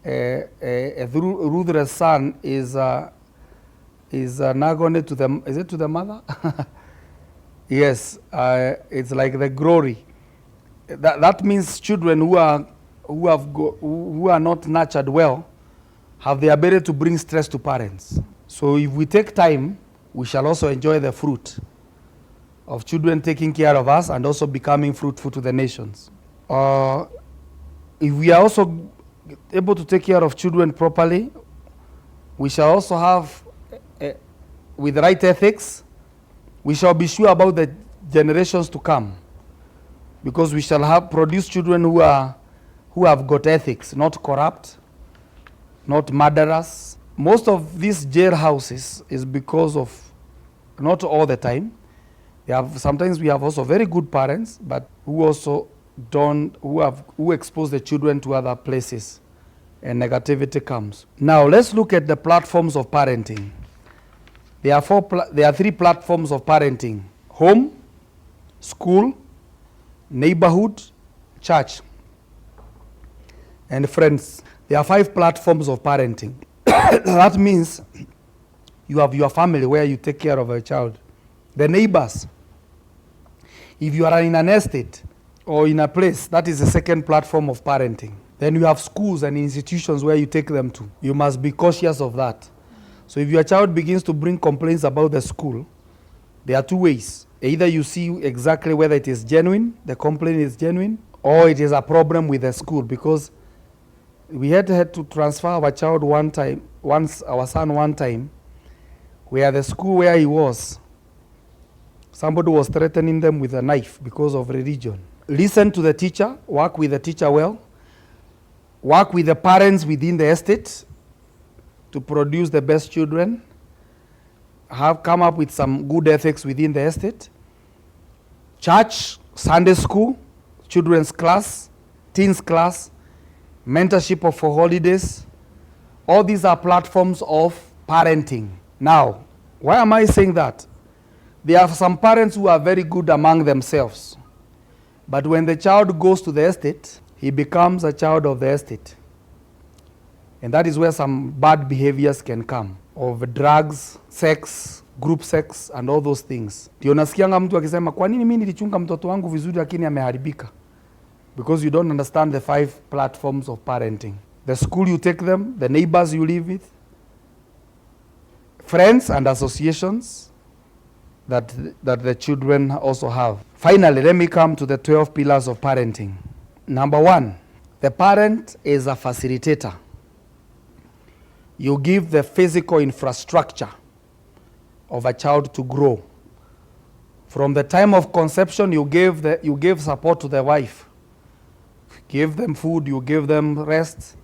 ruthless son is an agony to the, is it to the mother? Yes, it's like the glory. That means children who are not nurtured well have the ability to bring stress to parents. So if we take time, we shall also enjoy the fruit of children taking care of us and also becoming fruitful to the nations. If we are also able to take care of children properly, we shall also have, with right ethics, we shall be sure about the generations to come, because we shall have produced children who have got ethics, not corrupt, not murderers. Most of these jailhouses is because of, not all the time, sometimes we have also very good parents, but who also who expose the children to other places, and negativity comes. Now let's look at the platforms of parenting. There are three platforms of parenting: home, school, neighborhood, church, and friends. There are 5 platforms of parenting. That means you have your family where you take care of a child. The neighbors. If you are in an estate or in a place, that is the second platform of parenting. Then you have schools and institutions where you take them to. You must be cautious of that. So if your child begins to bring complaints about the school, there are two ways. Either you see exactly whether it is genuine, the complaint is genuine, or it is a problem with the school, because we had to transfer our child our son one time, where the school where he was, somebody was threatening them with a knife because of religion. Listen to the teacher, work with the teacher well, work with the parents within the estate to produce the best children, come up with some good ethics within the estate. Church, Sunday school, children's class, teens class, mentorship for holidays. All these are platforms of parenting. Now, why am I saying that? There are some parents who are very good among themselves. But when the child goes to the estate, he becomes a child of the estate. And that is where some bad behaviors can come, of drugs, sex, group sex, and all those things. Ndio nasikianga mtu akisema, kwa nini mimi nilichunga mtoto wangu vizuri lakini ameharibika? Because you don't understand the 5 platforms of parenting. The school you take them, the neighbors you live with, friends and associations that the children also have. Finally, let me come to the 12 pillars of parenting. Number 1, the parent is a facilitator. You give the physical infrastructure of a child to grow. From the time of conception, you give support to the wife. You give them food, you give them rest,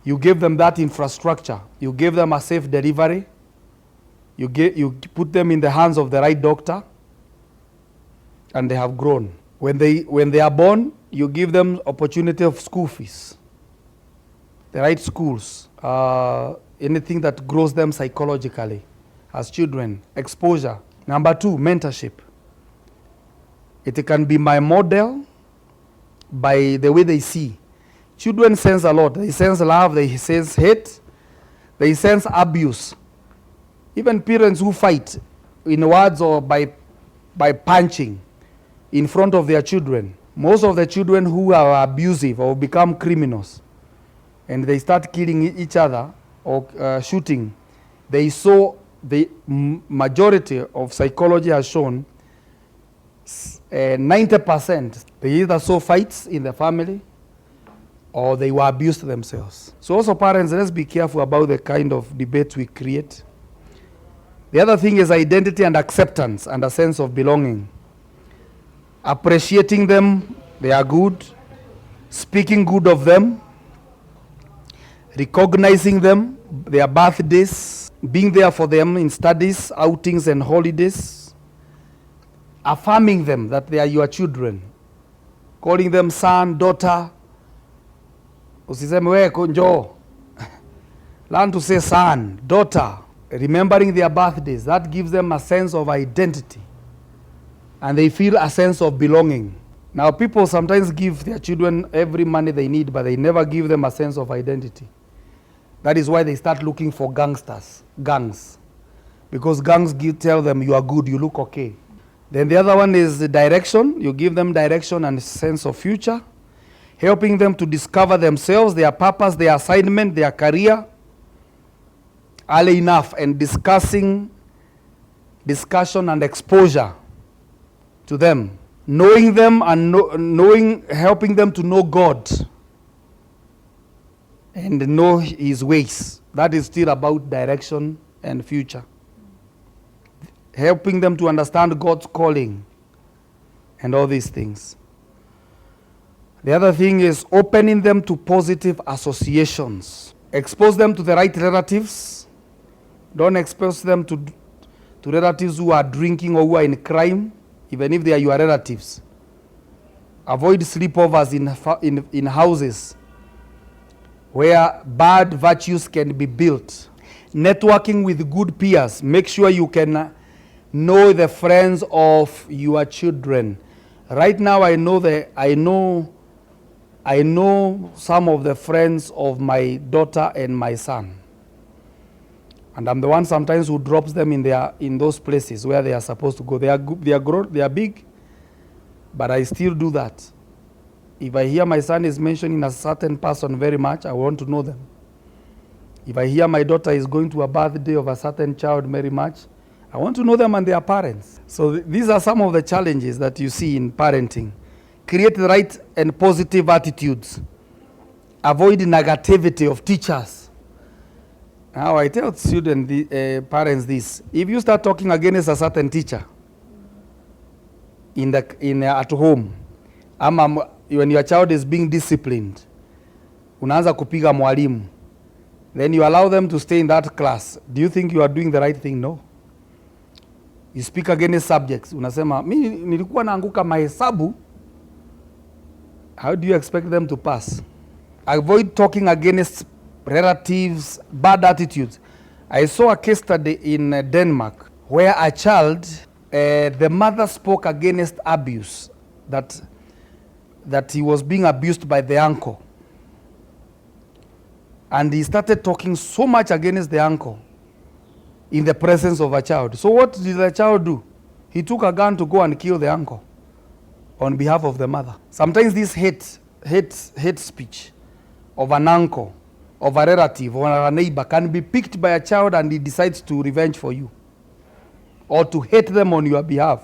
you give them that infrastructure. You give them a safe delivery. You put them in the hands of the right doctor, and they have grown. When they are born, you give them opportunity of school fees, the right schools, anything that grows them psychologically as children, exposure. Number 2, mentorship. It can be my model by the way they see. Children sense a lot. They sense love, they sense hate, they sense abuse. Even parents who fight in words or by punching in front of their children. Most of the children who are abusive or become criminals and they start killing each other or shooting, the majority of psychology has shown 90% they either saw fights in the family or they were abused themselves. So also parents, let's be careful about the kind of debate we create. The other thing is identity and acceptance and a sense of belonging. Appreciating them, they are good. Speaking good of them. Recognizing them, their birthdays. Being there for them in studies, outings, and holidays. Affirming them that they are your children. Calling them son, daughter. Usiseme we njoo. Learn to say son, daughter. Remembering their birthdays, that gives them a sense of identity. And they feel a sense of belonging. Now people sometimes give their children every money they need, but they never give them a sense of identity. That is why they start looking for gangs. Because gangs tell them you are good, you look okay. Then the other one is the direction. You give them direction and a sense of future. Helping them to discover themselves, their purpose, their assignment, their career. Early enough, and discussion and exposure to them. Knowing them and helping them to know God and know His ways. That is still about direction and future. Helping them to understand God's calling and all these things. The other thing is opening them to positive associations. Expose them to the right relatives. Don't expose them to relatives who are drinking or who are in crime, even if they are your relatives. Avoid sleepovers in houses where bad virtues can be built. Networking with good peers. Make sure you can know the friends of your children. Right now I know some of the friends of my daughter and my son. And I'm the one sometimes who drops them in those places where they are supposed to go. They are big, but I still do that. If I hear my son is mentioning a certain person very much, I want to know them. If I hear my daughter is going to a birthday of a certain child very much, I want to know them and their parents. So these are some of the challenges that you see in parenting. Create the right and positive attitudes. Avoid negativity of teachers. Now I tell students, parents this: if you start talking against a certain teacher at home, when your child is being disciplined, unaanza kupiga mwalimu, then you allow them to stay in that class, do you think you are doing the right thing? No. You speak against subjects. Unasema mimi nilikuwa naanguka mahesabu. How do you expect them to pass? Avoid talking against relatives, bad attitudes. I saw a case study in Denmark where a child, the mother spoke against abuse, that he was being abused by the uncle. And he started talking so much against the uncle in the presence of a child. So what did the child do? He took a gun to go and kill the uncle on behalf of the mother. Sometimes this hate speech of an uncle, of a relative, or a neighbor can be picked by a child, and he decides to revenge for you, or to hate them on your behalf,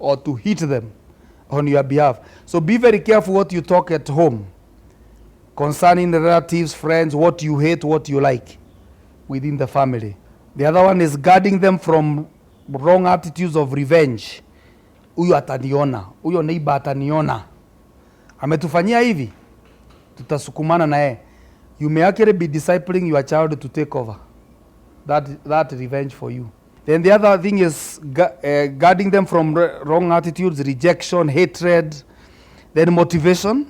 or to hit them on your behalf. So be very careful what you talk at home concerning the relatives, friends, what you hate, what you like within the family. The other one is guarding them from wrong attitudes of revenge. Huyo ataniona, huyo neighbor ataniona, ametufanyia hivi, tutasukumana na yeye. You may actually be discipling your child to take over that revenge for you. Then the other thing is guarding them from wrong attitudes, rejection, hatred. Then motivation,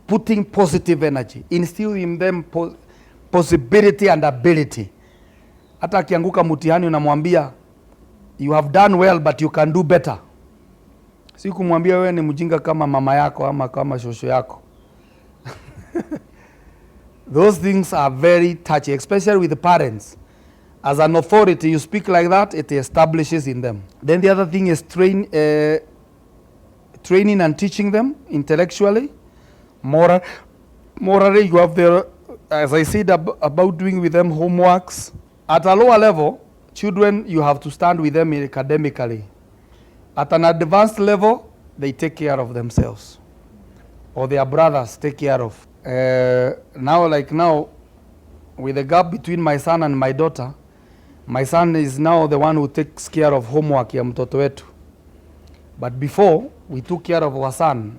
putting positive energy, instilling in them possibility and ability. Hata akianguka mtihani unamwambia you have done well but you can do better. Si kumwambia wewe ni mjinga kama mama yako ama kama shosho yako. Those things are very touchy, especially with the parents. As an authority, you speak like that, it establishes in them. Then the other thing is training and teaching them intellectually, morally. You have the, as I said about doing with them homeworks. At a lower level, children, you have to stand with them academically. At an advanced level, they take care of themselves, or their brothers take care of. Now, with the gap between my son and my daughter, my son is now the one who takes care of homework ya mtoto wetu. But before, we took care of our son,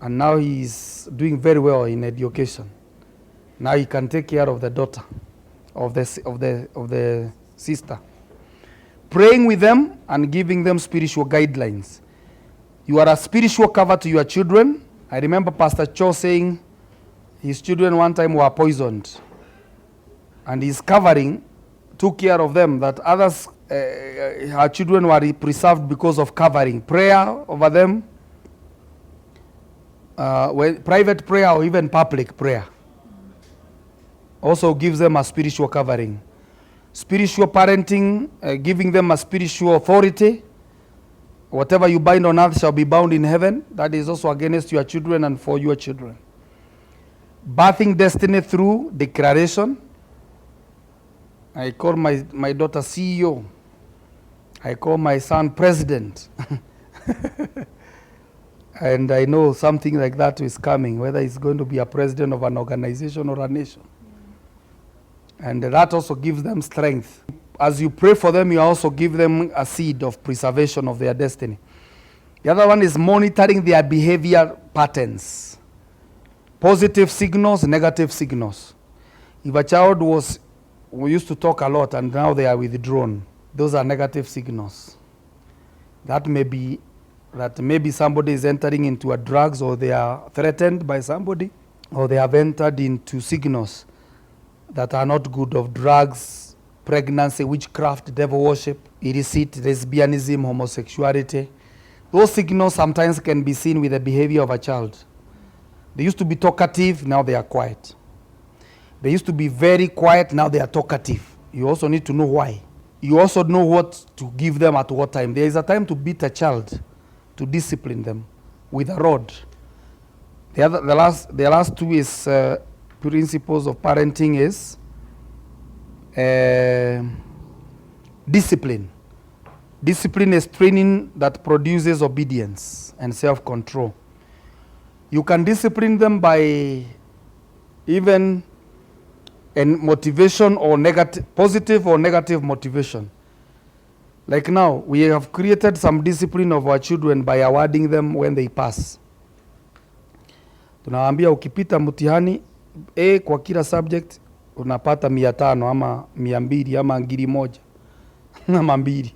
and now he is doing very well in education. Now he can take care of the daughter, of the sister. Praying with them and giving them spiritual guidelines. You are a spiritual cover to your children. I remember Pastor Cho saying his children one time were poisoned, and his covering took care of them, that others, her children were preserved because of covering. Prayer over them, private prayer or even public prayer, also gives them a spiritual covering. Spiritual parenting, giving them a spiritual authority. Whatever you bind on earth shall be bound in heaven. That is also against your children and for your children. Birthing destiny through declaration. I call my daughter CEO. I call my son president. And I know something like that is coming, whether it's going to be a president of an organization or a nation. And that also gives them strength. As you pray for them, you also give them a seed of preservation of their destiny. The other one is monitoring their behavior patterns. Positive signals, negative signals. If a child we used to talk a lot and now they are withdrawn, those are negative signals. That maybe somebody is entering into a drugs, or they are threatened by somebody, or they have entered into signals that are not good, of drugs, pregnancy, witchcraft, devil worship, illicit, lesbianism, homosexuality. Those signals sometimes can be seen with the behavior of a child. They used to be talkative, now they are quiet. They used to be very quiet, now they are talkative. You also need to know why. You also know what to give them at what time. There is a time to beat a child, to discipline them with a rod. The last two is principles of parenting is discipline. Discipline is training that produces obedience and self-control. You can discipline them by even motivation or positive or negative motivation. Like now, we have created some discipline of our children by awarding them when they pass. Tunawaambia ukipita mtihani kwa kila subject unapata 500 ama 200 ama 1,000 ama 2.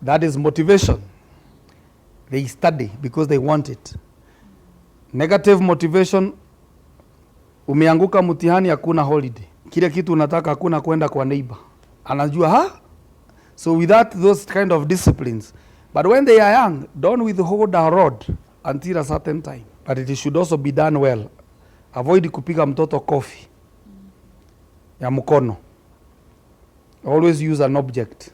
That is motivation. They study because they want it. Negative motivation, umeanguka mtihani hakuna holiday. Kile kitu unataka hakuna kwenda kwa neighbor. Anajua So without those kind of disciplines. But when they are young, don't withhold a rod until a certain time. But it should also be done well. Avoid kupiga mtoto kofi ya mkono. Always use an object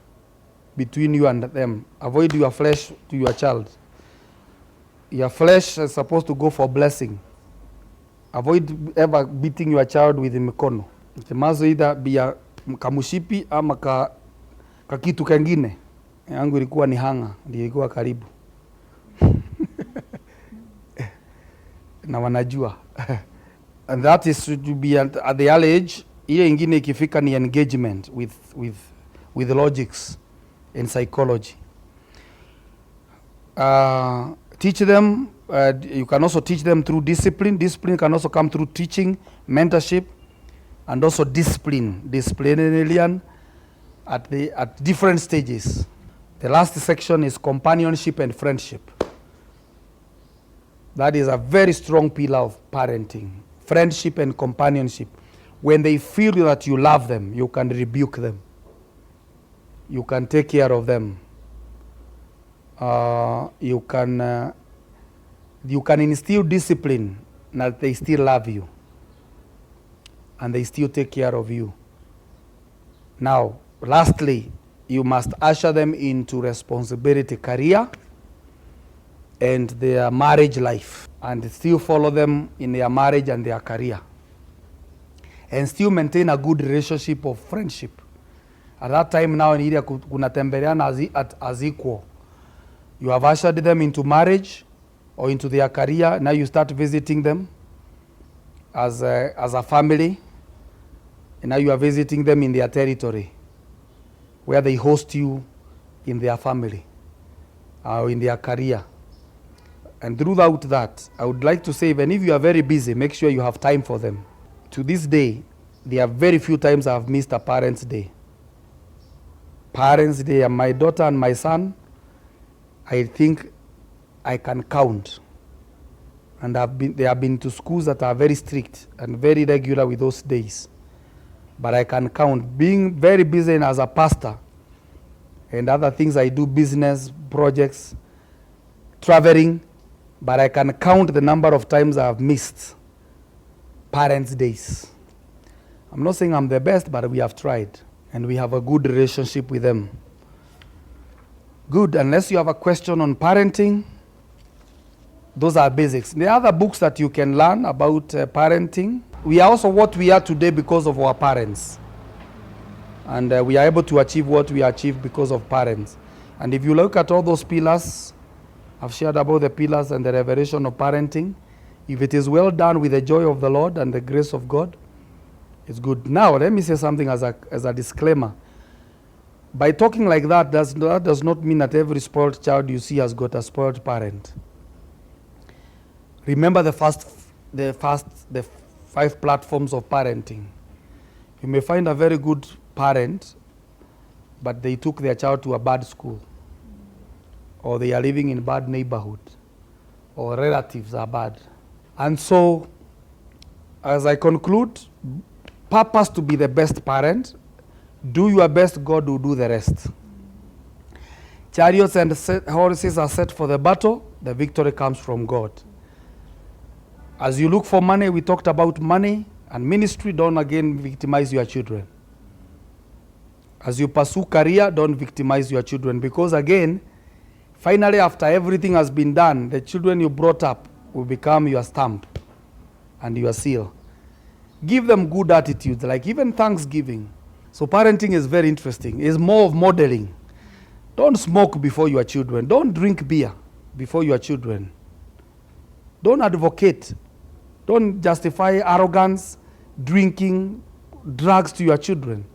between you and them. Avoid your flesh to your child. Your flesh is supposed to go for blessing. Avoid ever beating your child with mikono. It must either be a kamushipi ama ka kitu kengine. Yangu ilikuwa ni hanga, ndio ilikuwa karibu. Na wanajua. And that is to be at the early age. Ile ingine ikifika ni engagement with logics and psychology. Teach them, you can also teach them through discipline. Discipline can also come through teaching, mentorship, and also disciplinarian at different stages. The last section is companionship and friendship. That is a very strong pillar of parenting. Friendship and companionship. When they feel that you love them, you can rebuke them. You can take care of them. You can instill discipline that they still love you and they still take care of you. Now, lastly, you must usher them into responsibility, career, and their marriage life, and still follow them in their marriage and their career, and still maintain a good relationship of friendship. At that time now, in India, kunatembeleana as equal. You have ushered them into marriage or into their career. Now you start visiting them as a family. And now you are visiting them in their territory, where they host you in their family or in their career. And throughout that, I would like to say, even if you are very busy, make sure you have time for them. To this day, there are very few times I have missed a Parents' Day. Parents' Day, and my daughter and my son, I think I can count. And they have been to schools that are very strict and very regular with those days. But I can count. Being very busy as a pastor and other things I do, business, projects, traveling, but I can count the number of times I have missed Parents' Days. I'm not saying I'm the best, but we have tried. And we have a good relationship with them. Good, unless you have a question on parenting, those are basics. There are other books that you can learn about parenting. We are also what we are today because of our parents. And we are able to achieve what we achieved because of parents. And if you look at all those pillars, I've shared about the pillars and the revelation of parenting. If it is well done with the joy of the Lord and the grace of God, it's good. Now, let me say something as a disclaimer. By talking like that does not mean that every spoiled child you see has got a spoiled parent. Remember the 5 platforms of parenting. You may find a very good parent, but they took their child to a bad school, or they are living in a bad neighborhood, or relatives are bad. And so, as I conclude, purpose to be the best parent, do your best, God will do the rest. Chariots and horses are set for the battle, the victory comes from God. As you look for money, we talked about money and ministry. Don't again victimize your children. As you pursue career, don't victimize your children, because again, finally, after everything has been done, the children you brought up will become your stamp and your seal. Give them good attitudes, like even Thanksgiving. So parenting is very interesting. It's more of modeling. Don't smoke before your children. Don't drink beer before your children. Don't advocate. Don't justify arrogance, drinking, drugs to your children.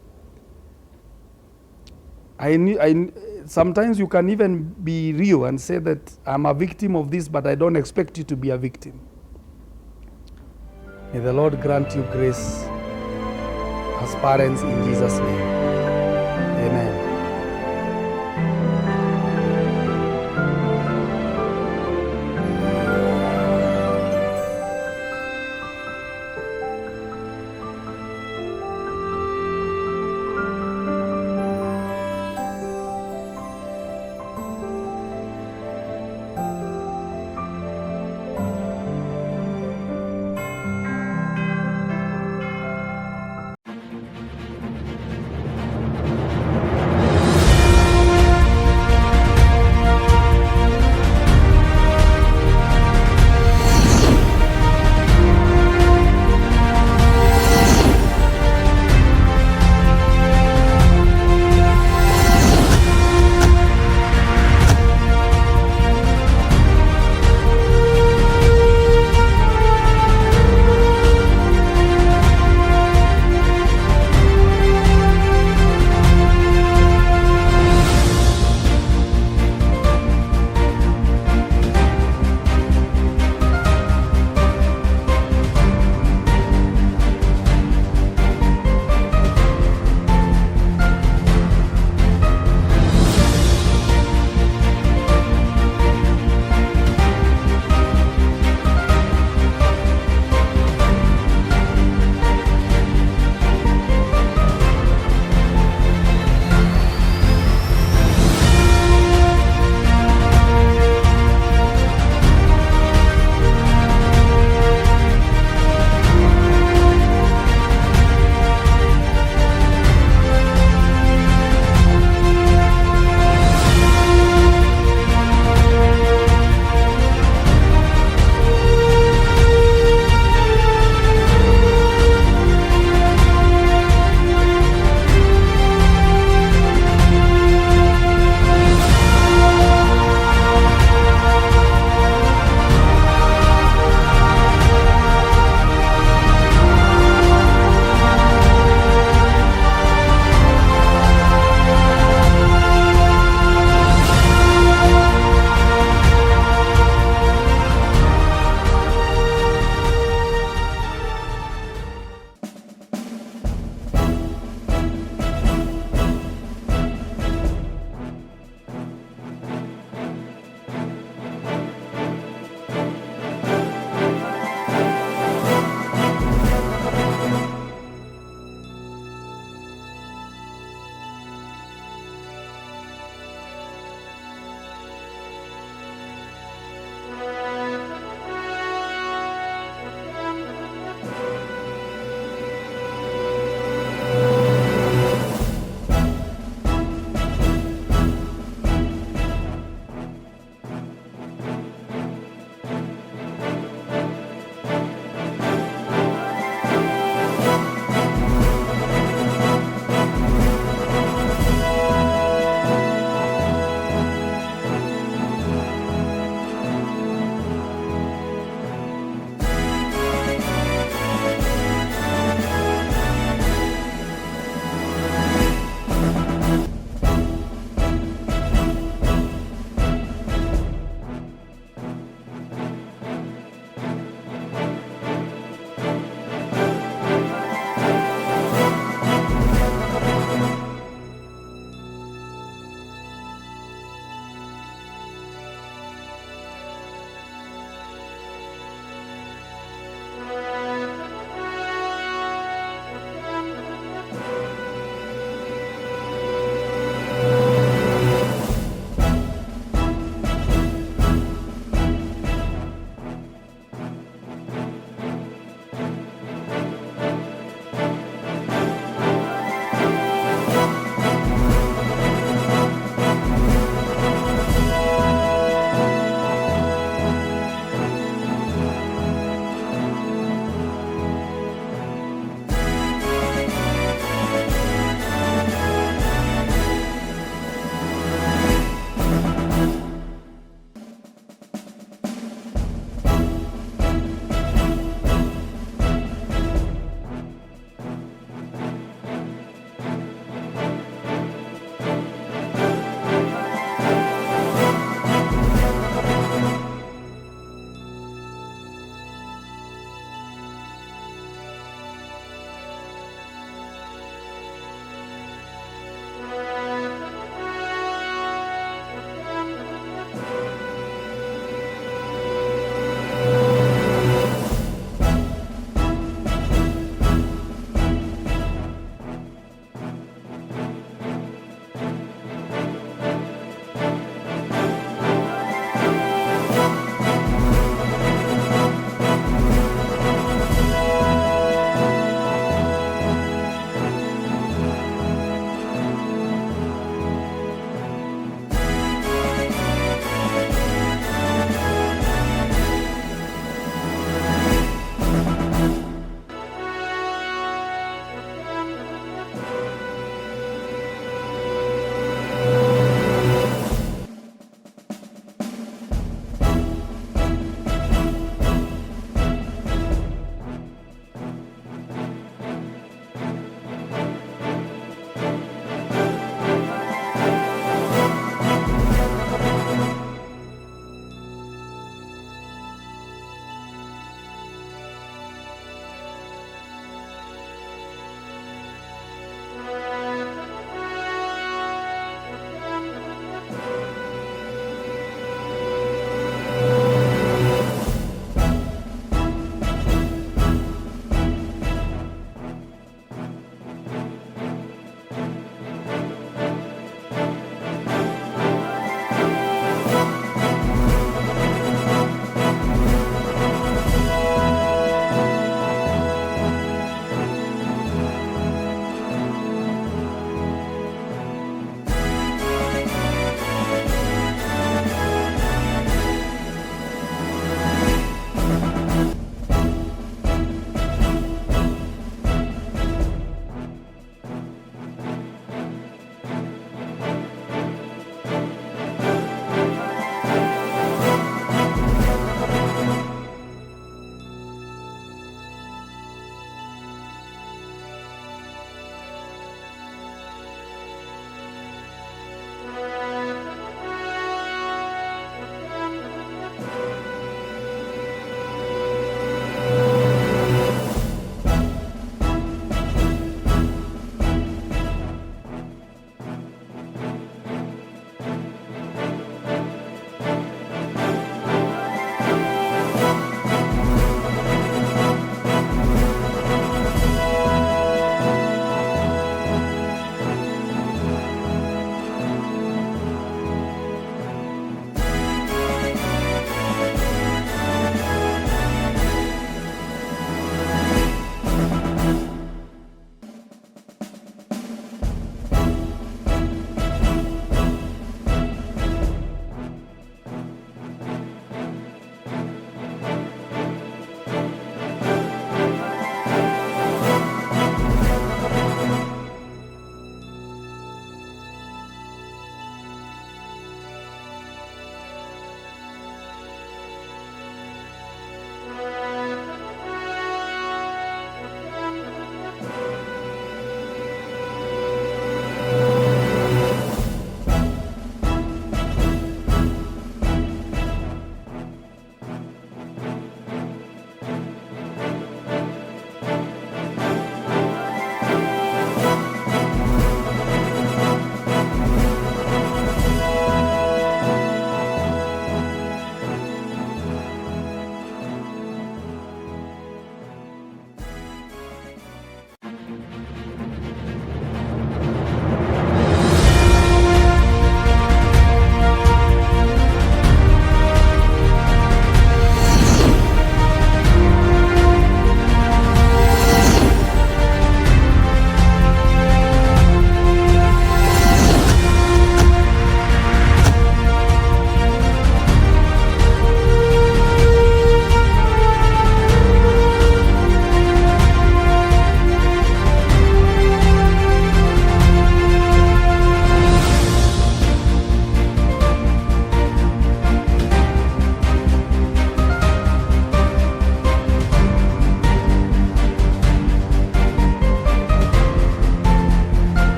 Sometimes you can even be real and say that I'm a victim of this, but I don't expect you to be a victim. May the Lord grant you grace as parents in Jesus' name. Amen.